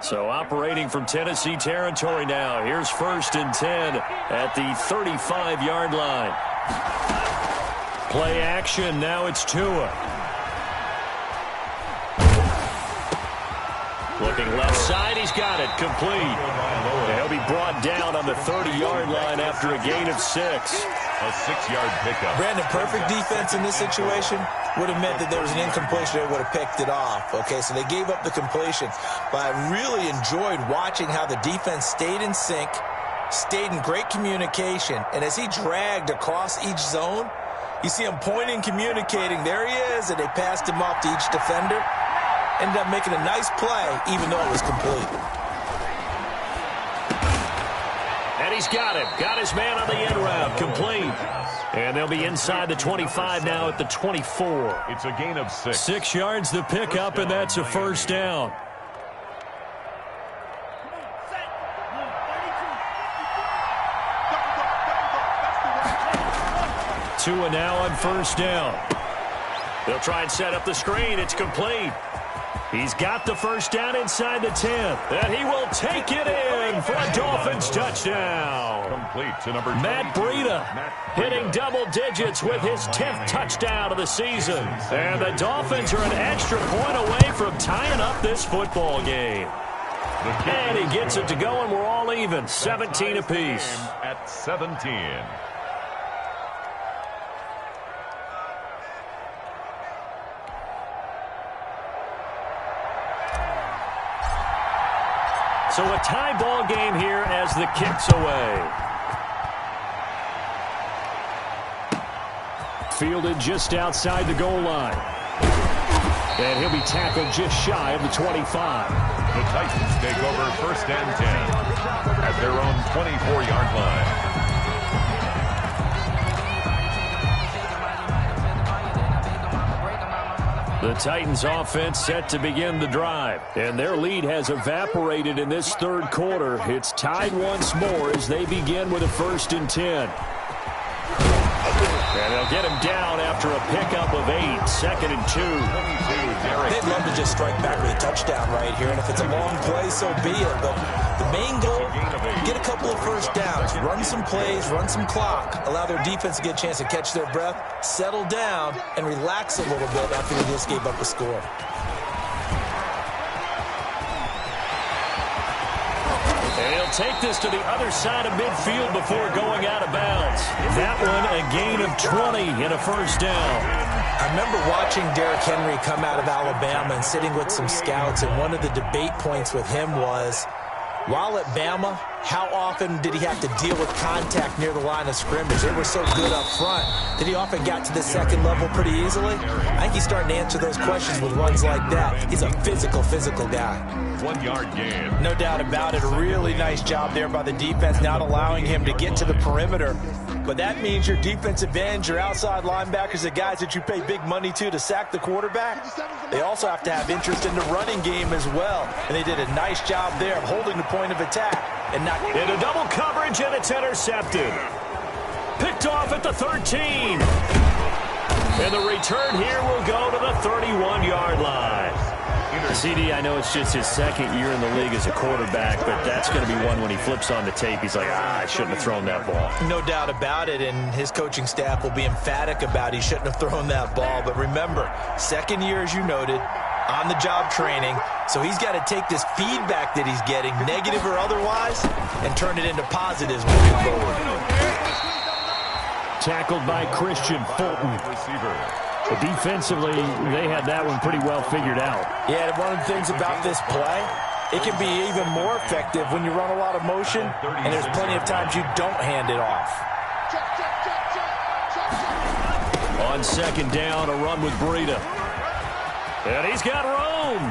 So operating from Tennessee territory now. Here's 1st and 10 at the 35-yard line. Play action. Now it's Tua. Looking left side. He's got it. Complete. He'll be brought down on the 30-yard line after a gain of 6. A 6-yard pickup. Brandon, perfect defense in this situation would have meant that there was an incompletion that would have picked it off. Okay, so they gave up the completion. But I really enjoyed watching how the defense stayed in sync, stayed in great communication, and as he dragged across each zone, you see him pointing, communicating. There he is, and they passed him off to each defender. Ended up making a nice play, even though it was complete. And he's got him. Got his man on the end route. Complete. And they'll be inside the 25 now at the 24. It's a gain of 6. 6 yards the pickup, and that's a first down. Tua now on first down. They'll try and set up the screen. It's complete. He's got the first down inside the 10. And he will take it in for a Dolphins touchdown. Complete to number Matt Breida hitting double digits with his 10th touchdown of the season. And the Dolphins are an extra point away from tying up this football game. And he gets it to go, and we're all even. 17 apiece. At 17. So a tie ball game here as the kick's away. Fielded just outside the goal line. And he'll be tackled just shy of the 25. The Titans take over 1st and 10 at their own 24-yard line. The Titans offense set to begin the drive, and their lead has evaporated in this third quarter. It's tied once more as they begin with a 1st and 10. And they'll get him down after a pickup of 8, 2nd and 2. They'd love to just strike back with a touchdown right here, and if it's a long play, so be it. But the main goal, get a couple of first downs, run some plays, run some clock, allow their defense to get a chance to catch their breath, settle down, and relax a little bit after they just gave up a score. And he'll take this to the other side of midfield before going out of bounds. That one a gain of 20 and a first down. I remember watching Derrick Henry come out of Alabama and sitting with some scouts, and one of the debate points with him was, while at Bama, how often did he have to deal with contact near the line of scrimmage? They were so good up front that he often got to the second level pretty easily. I think he's starting to answer those questions with runs like that. He's a physical guy. 1-yard gain. No doubt about it. A really nice job there by the defense, not allowing him to get to the perimeter. But that means your defensive ends, your outside linebackers, the guys that you pay big money to sack the quarterback, they also have to have interest in the running game as well. And they did a nice job there of holding the point of attack. And not into double coverage, and it's intercepted. Picked off at the 13. And the return here will go to the 31-yard line. CD, I know it's just his second year in the league as a quarterback, but that's going to be one when he flips on the tape. He's like, I shouldn't have thrown that ball. No doubt about it, and his coaching staff will be emphatic about he shouldn't have thrown that ball. But remember, second year, as you noted, on-the-job training, so he's got to take this feedback that he's getting, negative or otherwise, and turn it into positives moving forward. Tackled by Christian Fulton. But defensively, they had that one pretty well figured out. Yeah, and one of the things about this play, it can be even more effective when you run a lot of motion, and there's plenty of times you don't hand it off. On second down, a run with Breida. And he's got room.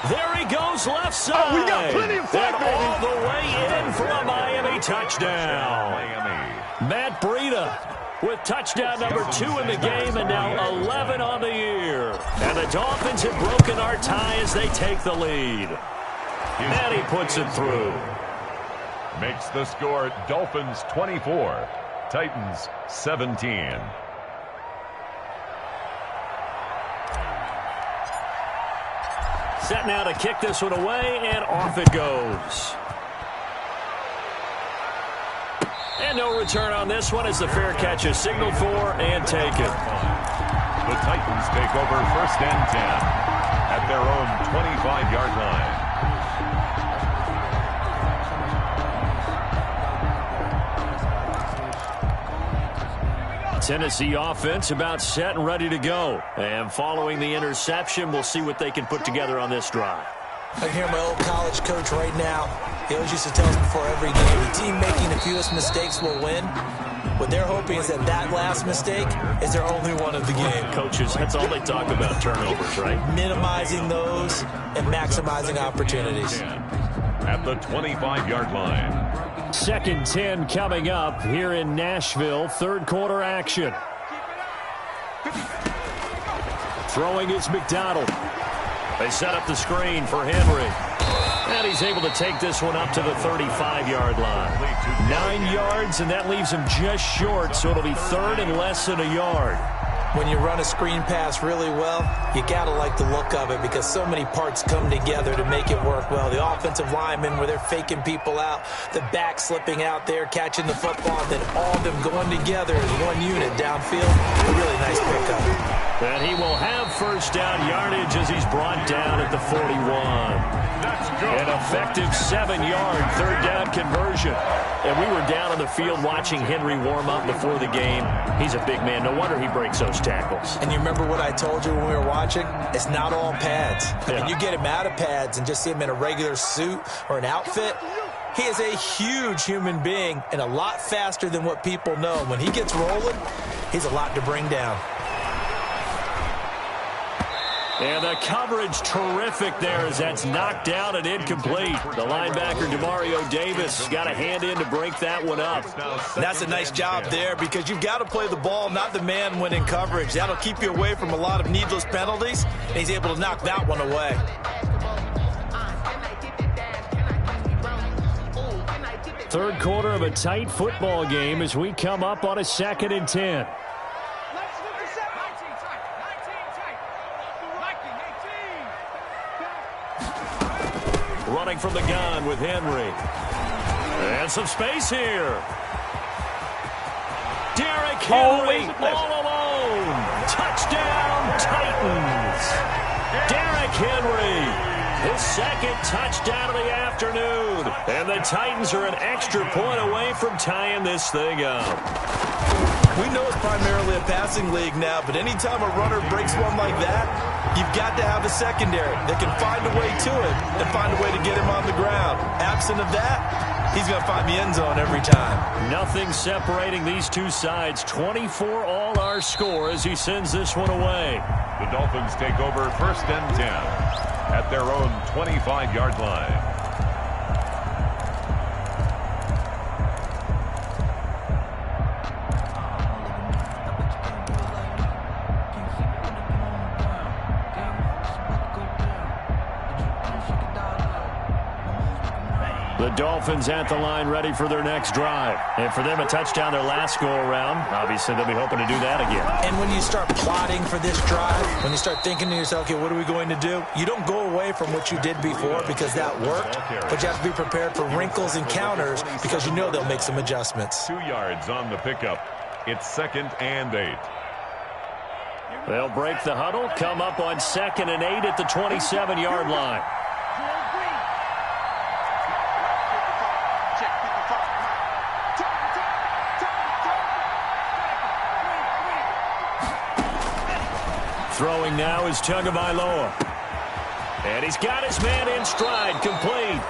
There he goes, left side. We got plenty of fun, baby. All the way in for a Miami touchdown. Matt Breida with touchdown number 2 in the game, and now 11 on the year. And the Dolphins have broken our tie as they take the lead. And he puts it through. Makes the score Dolphins 24, Titans 17. Set now to kick this one away, and off it goes. And no return on this one as the fair catch is signaled for and taken. The Titans take over 1st and 10 at their own 25-yard line. Tennessee offense about set and ready to go. And following the interception, we'll see what they can put together on this drive. I hear my old college coach right now. He always used to tell us before every game, the team making the fewest mistakes will win. What they're hoping is that last mistake is their only one of the game. Coaches, that's all they talk about, turnovers, right? Minimizing those and maximizing opportunities. At the 25-yard line. 2nd and 10 coming up here in Nashville. 3rd quarter action. Throwing is McDonald. They set up the screen for Henry. And he's able to take this one up to the 35-yard line. 9 yards, and that leaves him just short, so it'll be 3rd and less than a yard. When you run a screen pass really well, you got to like the look of it because so many parts come together to make it work well. The offensive linemen where they're faking people out, the back slipping out there, catching the football, then all of them going together as one unit downfield. A really nice pickup. And he will have first down yardage as he's brought down at the 41. An effective 7-yard 3rd down conversion. And we were down on the field watching Henry warm up before the game. He's a big man. No wonder he breaks those tackles. And you remember what I told you when we were watching? It's not all pads. I mean, you get him out of pads and just see him in a regular suit or an outfit. He is a huge human being and a lot faster than what people know. When he gets rolling, he's a lot to bring down. And the coverage terrific there as that's knocked down and incomplete. The linebacker, Demario Davis, got a hand in to break that one up. That's a nice job there because you've got to play the ball, not the man when in coverage. That'll keep you away from a lot of needless penalties, and he's able to knock that one away. 3rd quarter of a tight football game as we come up on a 2nd and 10. Running from the gun with Henry. And some space here. Derrick Henry all alone. Touchdown, Titans. Derrick Henry, his 2nd touchdown of the afternoon. And the Titans are an extra point away from tying this thing up. We know it's primarily a passing league now, but anytime a runner breaks one like that, you've got to have a secondary that can find a way to it and find a way to get him on the ground. Absent of that, he's going to find the end zone every time. Nothing separating these two sides. 24 all our score as he sends this one away. The Dolphins take over 1st and 10 at their own 25-yard line. The Dolphins at the line ready for their next drive. And for them, a touchdown their last go-around. Obviously, they'll be hoping to do that again. And when you start plotting for this drive, when you start thinking to yourself, okay, what are we going to do? You don't go away from what you did before because that worked, but you have to be prepared for wrinkles and counters because you know they'll make some adjustments. 2 yards on the pickup. It's 2nd and 8. They'll break the huddle, come up on 2nd and 8 at the 27-yard line. Throwing now is Tagovailoa. And he's got his man in stride, complete.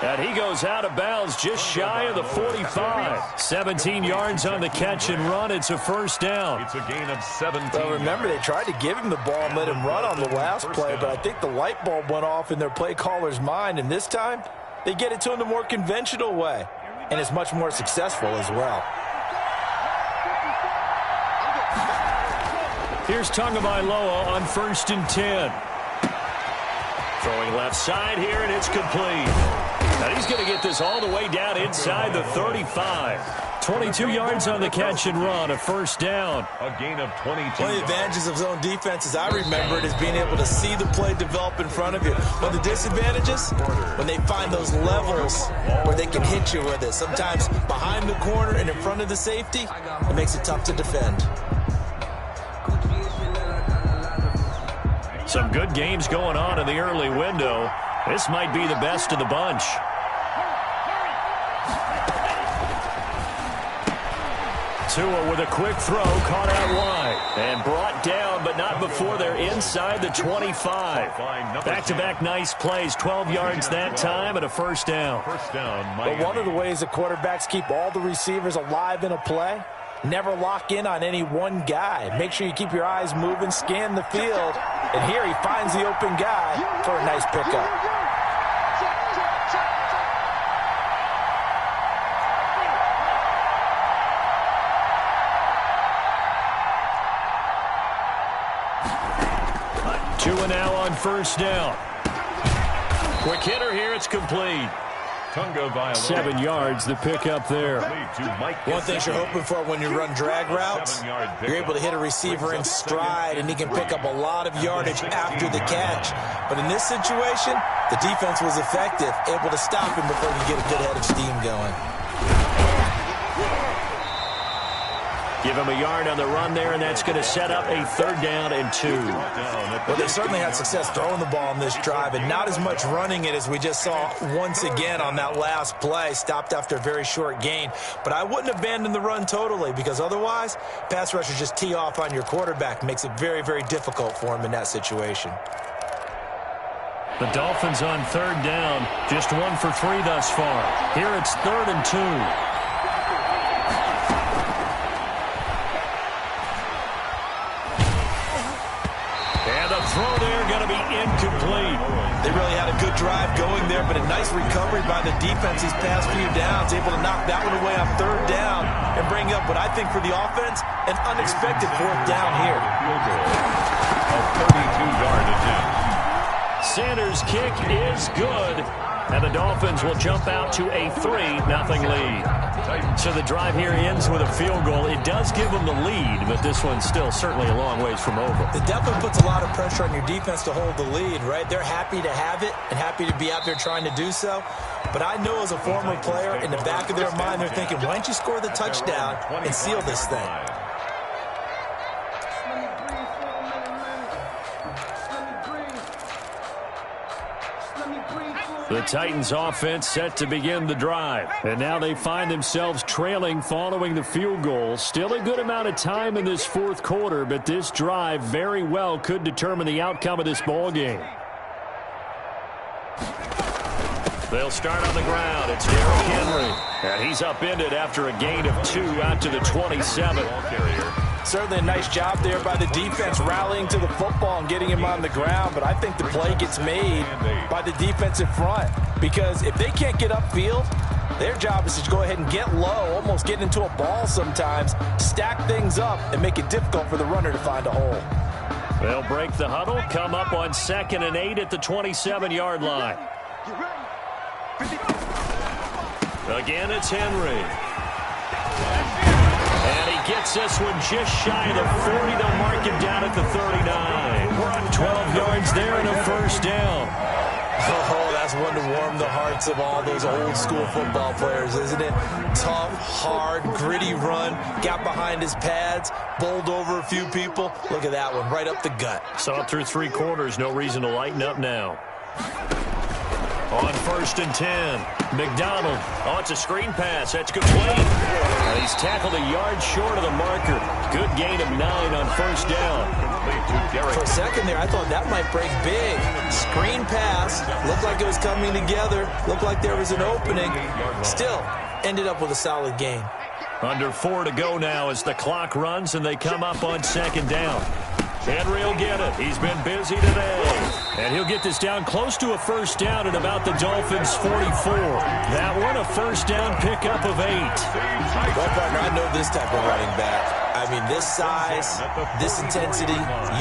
And he goes out of bounds just shy of the 45. 17 yards on the catch and run. It's a first down. It's a gain of 17. Well, remember, they tried to give him the ball and let him run on the last play, but I think the light bulb went off in their play caller's mind, and this time they get it to him the more conventional way, and it's much more successful as well. Here's Tagovailoa on 1st and 10. Throwing left side here, and it's complete. And he's going to get this all the way down inside the 35. 22 yards on the catch and run, a first down. A gain of 22. One of the advantages of zone defense, as I remember it, is being able to see the play develop in front of you. One of the disadvantages, when they find those levels where they can hit you with it. Sometimes behind the corner and in front of the safety, it makes it tough to defend. Some good games going on in the early window. This might be the best of the bunch. Tua with a quick throw, caught out wide, and brought down, but not before they're inside the 25. Back-to-back nice plays, 12 yards that time, and a first down. But one of the ways that quarterbacks keep all the receivers alive in a play, never lock in on any one guy. Make sure you keep your eyes moving, scan the field, and here he finds the open guy for a nice pickup. Tua now on first down. Quick hitter here, it's complete. 7 yards, the pickup there. One thing you're hoping for when you run drag routes, you're able to hit a receiver in stride, and he can pick up a lot of yardage after the catch. But in this situation, the defense was effective, able to stop him before he could get a good head of steam going. Give him a yard on the run there, and that's going to set up a 3rd down and 2. Well, they certainly had success throwing the ball on this drive, and not as much running it as we just saw once again on that last play. Stopped after a very short gain. But I wouldn't abandon the run totally, because otherwise, pass rushers just tee off on your quarterback. Makes it very, very difficult for him in that situation. The Dolphins on 3rd down, just 1 for 3 thus far. Here it's 3rd and 2. Throw there going to be incomplete. They really had a good drive going there, but a nice recovery by the defense these past few downs, able to knock that one away on 3rd down and bring up what I think for the offense, an unexpected 4th down here. A 32-yard attempt. Sanders' kick is good, and the Dolphins will jump out to a 3-0 lead. So the drive here ends with a field goal. It does give them the lead, but this one's still certainly a long ways from over. It definitely puts a lot of pressure on your defense to hold the lead, right? They're happy to have it and happy to be out there trying to do so. But I know as a former player, in the back of their mind, they're thinking, why don't you score the touchdown and seal this thing? The Titans offense set to begin the drive. And now they find themselves trailing following the field goal. Still a good amount of time in this 4th quarter, but this drive very well could determine the outcome of this ball game. They'll start on the ground. It's Derrick Henry. And he's upended after a gain of 2 out to the 27. Certainly a nice job there by the defense rallying to the football and getting him on the ground, but I think the play gets made by the defensive front, because if they can't get upfield, their job is to go ahead and get low, almost get into a ball sometimes, stack things up, and make it difficult for the runner to find a hole. They'll break the huddle, come up on 2nd and 8 at the 27-yard line. Again, it's Henry. And he gets this one just shy of the 40. They'll mark him down at the 39. 12 yards there and a first down. Oh, that's one to warm the hearts of all those old school football players, isn't it? Tough, hard, gritty run. Got behind his pads, bowled over a few people. Look at that one, right up the gut. Saw it through 3 quarters. No reason to lighten up now. On 1st and 10, McDonald. Oh, it's a screen pass. That's complete. And he's tackled a yard short of the marker. Good gain of 9 on 1st down. For a second there, I thought that might break big. Screen pass. Looked like it was coming together. Looked like there was an opening. Still, ended up with a solid gain. Under 4 to go now as the clock runs and they come up on 2nd down. Henry will get it. He's been busy today. And he'll get this down close to a first down at about the Dolphins' 44. That one a first down pickup of 8. Well, partner, I know this type of running back. I mean, this size, this intensity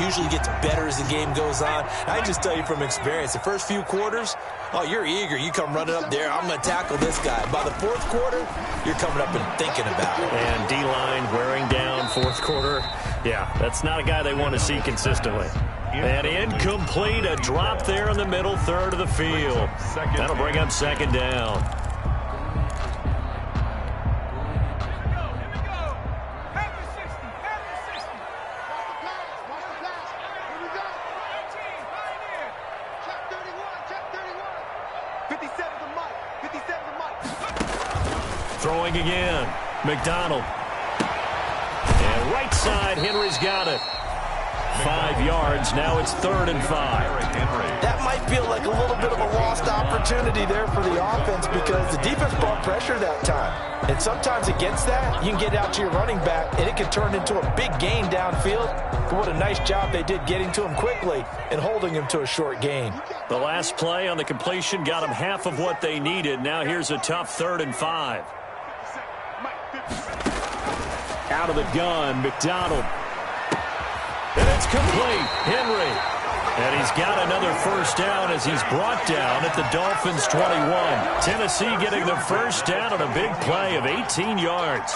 usually gets better as the game goes on. I just tell you from experience, the first few quarters, oh, you're eager. You come running up there, I'm going to tackle this guy. By the 4th quarter, you're coming up and thinking about it. And D-line wearing down 4th quarter. Yeah, that's not a guy they want to see consistently. And incomplete, a drop there in the middle third of the field. That'll bring up 2nd down. Throwing again, McDonald. And right side, Henry's got it. 5 yards, now it's 3rd and 5. That might feel like a little bit of a lost opportunity there for the offense because the defense brought pressure that time. And sometimes against that, you can get out to your running back, and it can turn into a big gain downfield. But what a nice job they did getting to him quickly and holding him to a short gain. The last play on the completion got them half of what they needed. Now here's a tough 3rd and 5. Out of the gun, McDonald. And it's complete. Henry. And he's got another first down as he's brought down at the Dolphins' 21. Tennessee getting the first down on a big play of 18 yards.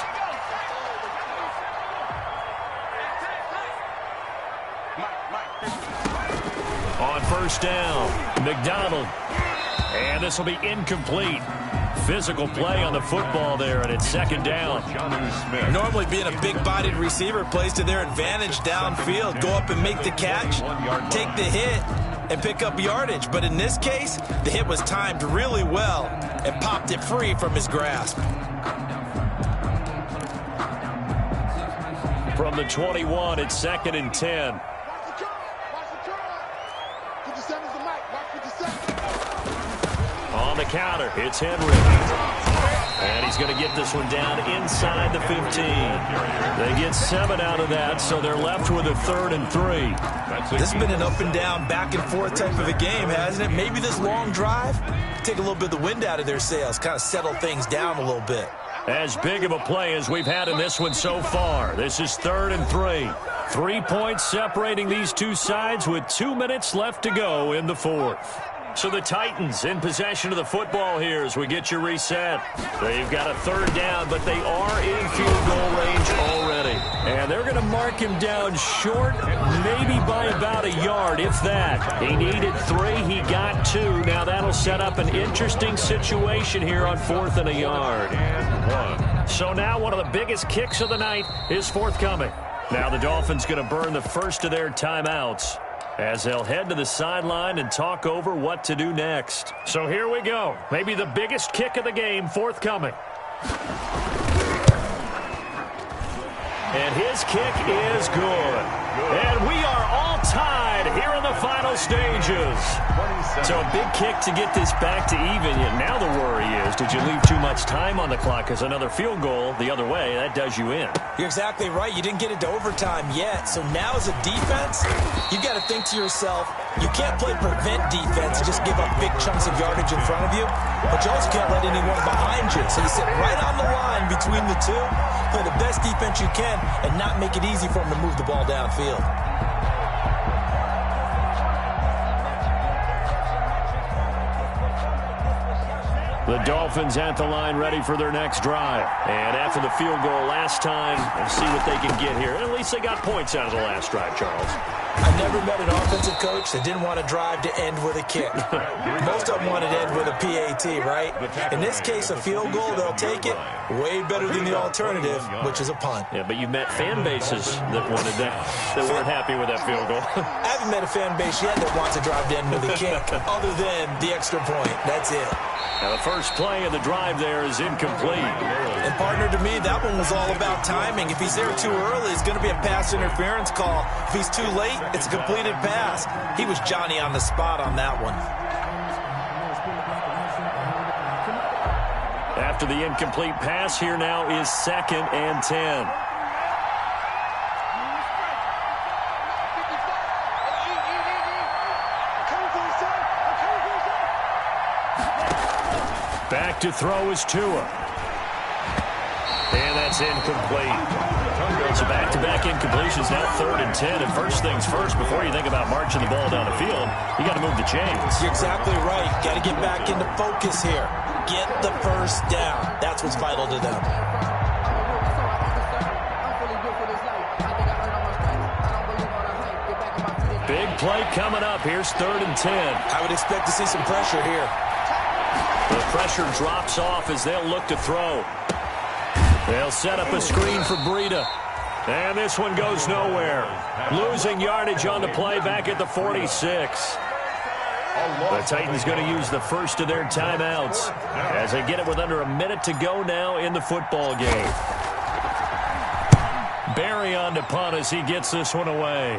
On 1st down, McDonald. And this will be incomplete. Physical play on the football there, and it's 2nd down. Normally being a big-bodied receiver plays to their advantage downfield. Go up and make the catch, take the hit, and pick up yardage. But in this case, the hit was timed really well and popped it free from his grasp. From the 21, it's 2nd and 10. On the counter, it's Henry. And he's going to get this one down inside the 15. They get 7 out of that, so they're left with a 3rd and 3. This has been an up and down, back and forth type of a game, hasn't it? Maybe this long drive, take a little bit of the wind out of their sails, kind of settle things down a little bit. As big of a play as we've had in this one so far. This is 3rd and 3. 3 points separating these two sides with 2 minutes left to go in the 4th. So the Titans in possession of the football here as we get you reset. They've got a 3rd down, but they are in field goal range already. And they're going to mark him down short, maybe by about a yard, if that. He needed 3, he got 2. Now that'll set up an interesting situation here on 4th and a yard. So now one of the biggest kicks of the night is forthcoming. Now the Dolphins going to burn the first of their timeouts as they'll head to the sideline and talk over what to do next. So here we go. Maybe the biggest kick of the game forthcoming. And his kick is good. And we are all tied here in the final stages. So a big kick to get this back to even. Yet now the worry is, did you leave too much time on the clock? Because another field goal the other way, that does you in. You're exactly right. You didn't get it to overtime yet. So now as a defense, you've got to think to yourself, you can't play prevent defense and just give up big chunks of yardage in front of you. But you also can't let anyone behind you. So you sit right on the line between the two, play the best defense you can, and not make it easy for them to move the ball downfield. The Dolphins at the line ready for their next drive. And after the field goal last time, we'll see what they can get here. At least they got points out of the last drive, Charles. I've never met an offensive coach that didn't want to drive to end with a kick. Most of them want to end with a PAT, right? In this case, a field goal, they'll take it. Way better than the alternative, which is a punt. Yeah, but you met fan bases that wanted that weren't happy with that field goal. I haven't met a fan base yet that wants to drive to end with a kick, other than the extra point. That's it. Now the first play of the drive there is incomplete. And partner, to me, that one was all about timing. If he's there too early, it's going to be a pass interference call. If he's too late, it's a completed pass. He was Johnny on the spot on that one. After the incomplete pass, here now is 2nd and 10. Back to throw is Tua. And that's incomplete. So back-to-back incompletions, now 3rd and 10. And first things first, before you think about marching the ball down the field, you got to move the chains. You're exactly right. Got to get back into focus here. Get the first down. That's what's vital to them. Big play coming up. Here's 3rd and 10. I would expect to see some pressure here. The pressure drops off as they'll look to throw. They'll set up a screen for Breida. And this one goes nowhere. Losing yardage on the play back at the 46. The Titans going to use the first of their timeouts as they get it with under a minute to go now in the football game. Barry on to punt as he gets this one away.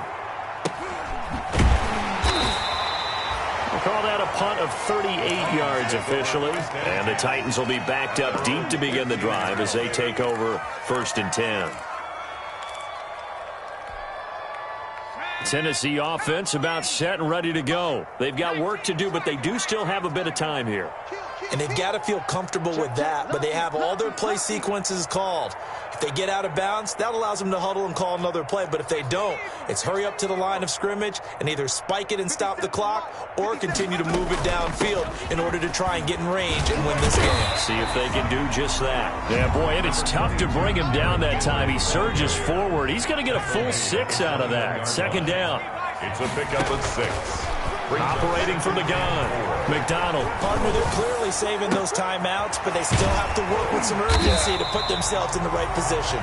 We'll call that a punt of 38 yards officially. And the Titans will be backed up deep to begin the drive as they take over 1st and 10. Tennessee offense about set and ready to go. They've got work to do, but they do still have a bit of time here. And they've got to feel comfortable with that, but they have all their play sequences called. If they get out of bounds, that allows them to huddle and call another play. But if they don't, it's hurry up to the line of scrimmage and either spike it and stop the clock or continue to move it downfield in order to try and get in range and win this game. See if they can do just that. Yeah, boy, and it's tough to bring him down that time. He surges forward. He's going to get a full 6 out of that. 2nd down. It's a pickup of 6. Operating from the gun, McDonald. Partner, they're clearly saving those timeouts, but they still have to work with some urgency to put themselves in the right position.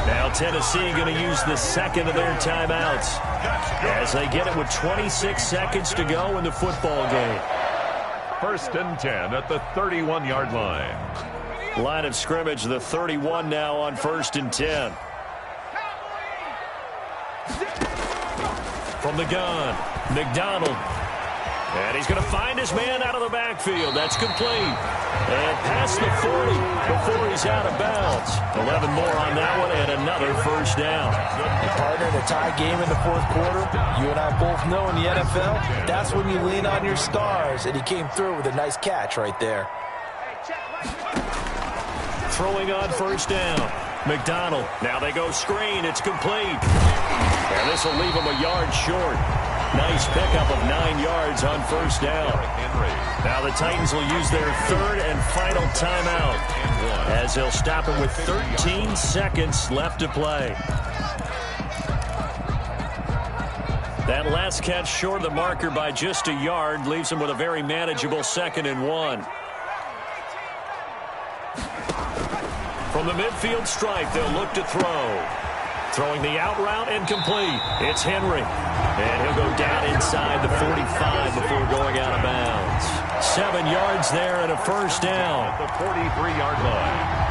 Now Tennessee going to use the 2nd of their timeouts as they get it with 26 seconds to go in the football game. 1st and 10 at the 31-yard line. Line of scrimmage, the 31 now on 1st and 10. From the gun, McDonald. And he's going to find his man out of the backfield. That's complete. And past the 40 before he's out of bounds. 11 more on that one and another 1st down. And partner, in a tie game in the 4th quarter, you and I both know in the NFL, that's when you lean on your stars. And he came through with a nice catch right there. Throwing on 1st down. McDonald. Now they go screen. It's complete. And this will leave him a yard short. Nice pickup of 9 yards on 1st down. Now the Titans will use their 3rd and final timeout as they'll stop him with 13 seconds left to play. That last catch short of the marker by just a yard leaves him with a very manageable 2nd and 1. From the midfield stripe, they'll look to throw. Throwing the out route and complete. It's Henry. And he'll go down inside the 45 before going out of bounds. 7 yards there and a 1st down. At the 43-yard line.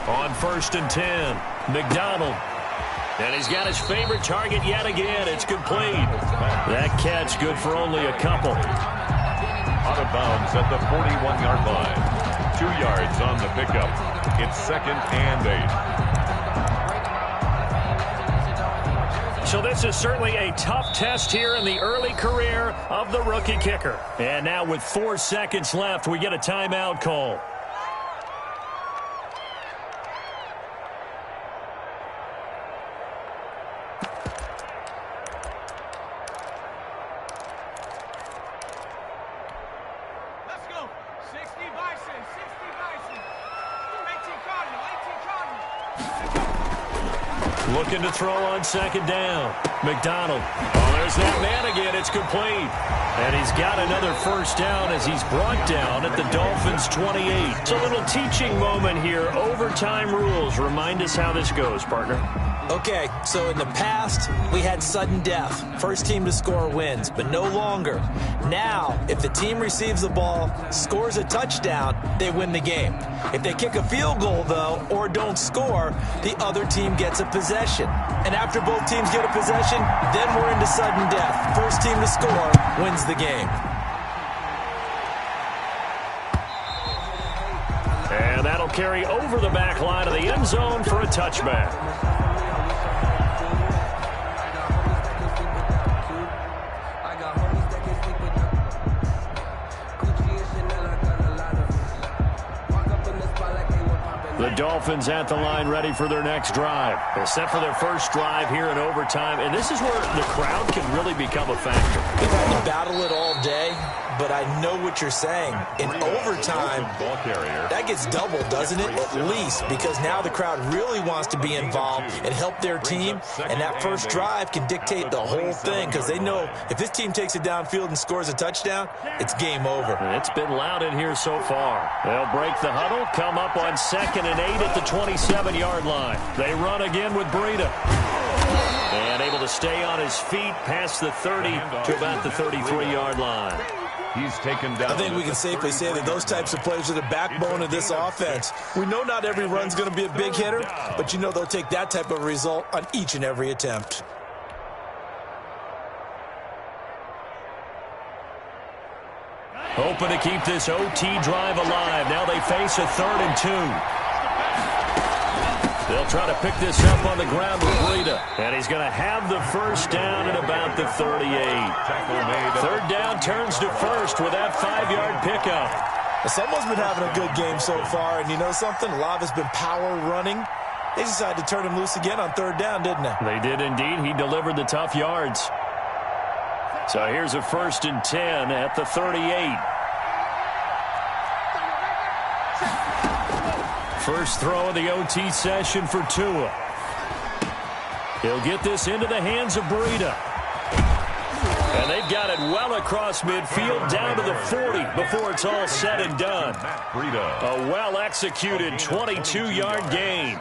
On 1st and 10, McDonald. And he's got his favorite target yet again. It's complete. That catch good for only a couple. Out of bounds at the 41-yard line. 2 yards on the pickup. It's 2nd and 8. So this is certainly a tough test here in the early career of the rookie kicker. And now with 4 seconds left, we get a timeout call. Looking to throw on second down. McDonald. Oh, there's that man again. It's complete. And he's got another first down as he's brought down at the Dolphins' 28. It's a little teaching moment here. Overtime rules. Remind us how this goes, partner. Okay, so in the past, we had sudden death. First team to score wins, but no longer. Now, if the team receives the ball, scores a touchdown, they win the game. If they kick a field goal, though, or don't score, the other team gets a possession. And after both teams get a possession, then we're into sudden death. First team to score wins the game. And that'll carry over the back line of the end zone for a touchback. The Dolphins at the line ready for their next drive. They're set for their first drive here in overtime, and this is where the crowd can really become a factor. They've had to battle it all day, but I know what you're saying. In overtime, that gets doubled, doesn't it? At least, because now the crowd really wants to be involved and help their team, and that first drive can dictate the whole thing, because they know if this team takes it downfield and scores a touchdown, it's game over. And it's been loud in here so far. They'll break the huddle, come up on 2nd and 8 at the 27-yard line. They run again with Breida. And able to stay on his feet past the 30 to about the 33-yard line. He's taken down. I think we can safely say that those types of plays are the backbone of this offense. We know not every run's going to be a big hitter, but you know they'll take that type of result on each and every attempt. Hoping to keep this OT drive alive. Now they face a 3rd and 2. They'll try to pick this up on the ground with Breida. And he's going to have the first down at about the 38. 3rd down turns to first with that 5-yard pickup. Well, someone's been having a good game so far, and you know something? A lot has been power running. They decided to turn him loose again on 3rd down, didn't they? They did indeed. He delivered the tough yards. So here's a 1st and 10 at the 38. First throw of the OT session for Tua. He'll get this into the hands of Breida. And they've got it well across midfield down to the 40 before it's all said and done. A well-executed 22-yard gain.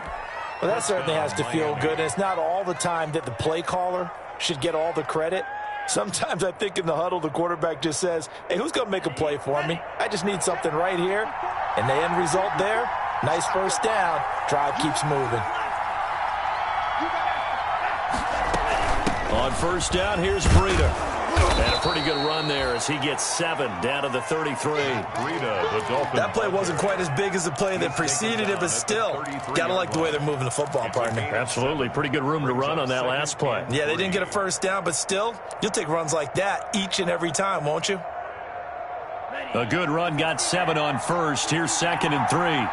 Well, that certainly has to feel good. And it's not all the time that the play caller should get all the credit. Sometimes I think in the huddle, the quarterback just says, hey, who's going to make a play for me? I just need something right here. And the end result there, nice first down. Drive keeps moving. On first down, here's Breida. And a pretty good run there as he gets 7 down to the 33. That play wasn't quite as big as the play that preceded it, but still, got to like the way they're moving the football, partner. Absolutely. Pretty good room to run on that last play. Yeah, they didn't get a first down, but still, you'll take runs like that each and every time, won't you? A good run got 7 on first. Here's 2nd and 3.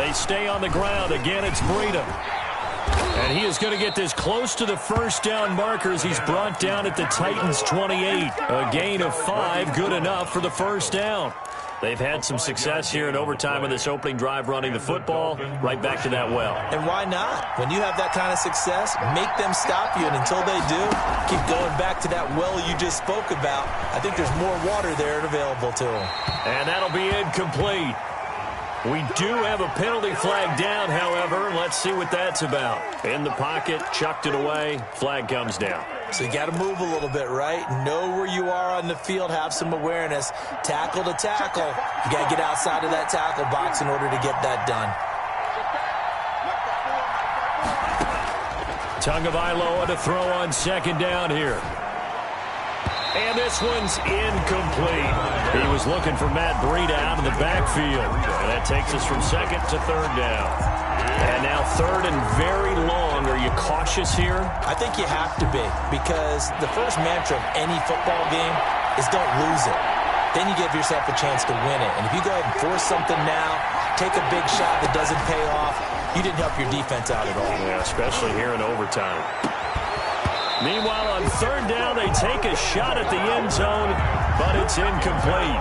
They stay on the ground. Again, it's Breida. And he is going to get this close to the first down marker as he's brought down at the Titans' 28. A gain of 5, good enough for the first down. They've had some success here in overtime in this opening drive running the football. Right back to that well. And why not? When you have that kind of success, make them stop you. And until they do, keep going back to that well you just spoke about. I think there's more water there available to them. And that'll be incomplete. We do have a penalty flag down, however. Let's see what that's about. In the pocket, chucked it away. Flag comes down. So you got to move a little bit, right? Know where you are on the field. Have some awareness. Tackle to tackle. You got to get outside of that tackle box in order to get that done. Tagovailoa to throw on 2nd down here. And this one's incomplete. He was looking for Matt Breida out of the backfield. And that takes us from 2nd to 3rd down. And now 3rd and very long. Are you cautious here? I think you have to be, because the first mantra of any football game is don't lose it. Then you give yourself a chance to win it. And if you go ahead and force something now, take a big shot that doesn't pay off, you didn't help your defense out at all. Yeah, especially here in overtime. Meanwhile, on 3rd down, they take a shot at the end zone, but it's incomplete.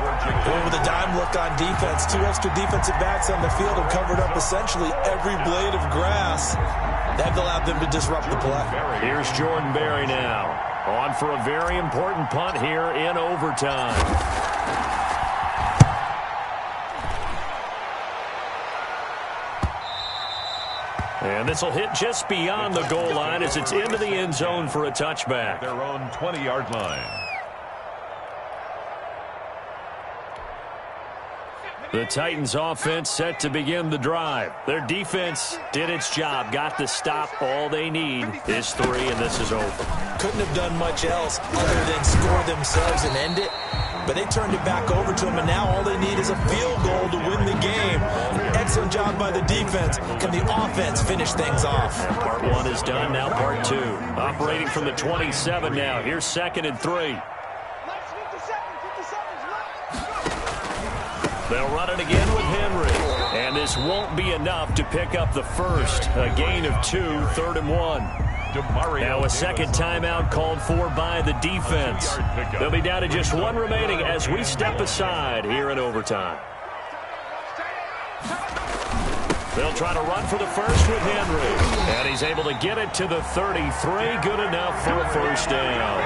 Well, with a dime look on defense, 2 extra defensive backs on the field have covered up essentially every blade of grass. That allowed them to disrupt the play. Here's Jordan Berry now, on for a very important punt here in overtime. And this will hit just beyond the goal line as it's into the end zone for a touchback. Their own 20-yard line. The Titans offense set to begin the drive. Their defense did its job, got the stop. All they need is 3, and this is over. Couldn't have done much else other than score themselves and end it. But they turned it back over to them, and now all they need is a field goal to win the game. Excellent job by the defense. Can the offense finish things off? Part 1 is done, now part 2. Operating from the 27 now. Here's 2nd and 3. They'll run it again with Henry. And this won't be enough to pick up the first. A gain of 2, 3rd and 1. Now a second timeout called for by the defense. They'll be down to just 1 remaining as we step aside here in overtime. They'll try to run for the first with Henry. And he's able to get it to the 33. Good enough for a first down.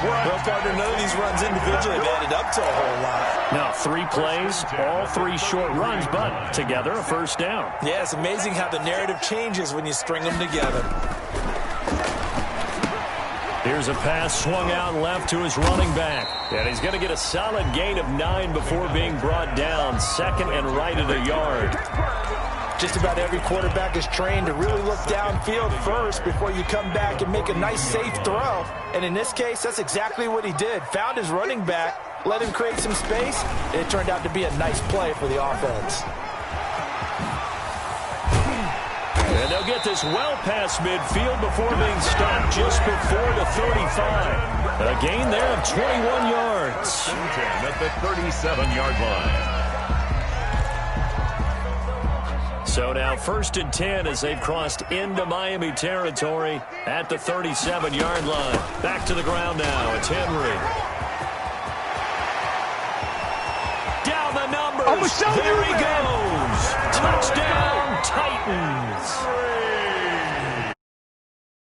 Well, partner, none of these runs individually have added up to a whole lot. Now 3 plays, all 3 short runs, but together a first down. Yeah, it's amazing how the narrative changes when you string them together. Here's a pass swung out left to his running back. And he's going to get a solid gain of 9 before being brought down. 2nd and right at a yard. Just about every quarterback is trained to really look downfield first before you come back and make a nice, safe throw. And in this case, that's exactly what he did. Found his running back, let him create some space, and it turned out to be a nice play for the offense. And they'll get this well past midfield before being stopped just before the 35. A gain there of 21 yards. At the 37-yard line. So now 1st and 10 as they've crossed into Miami territory at the 37-yard line. Back to the ground now. It's Henry. Down the numbers. There he goes.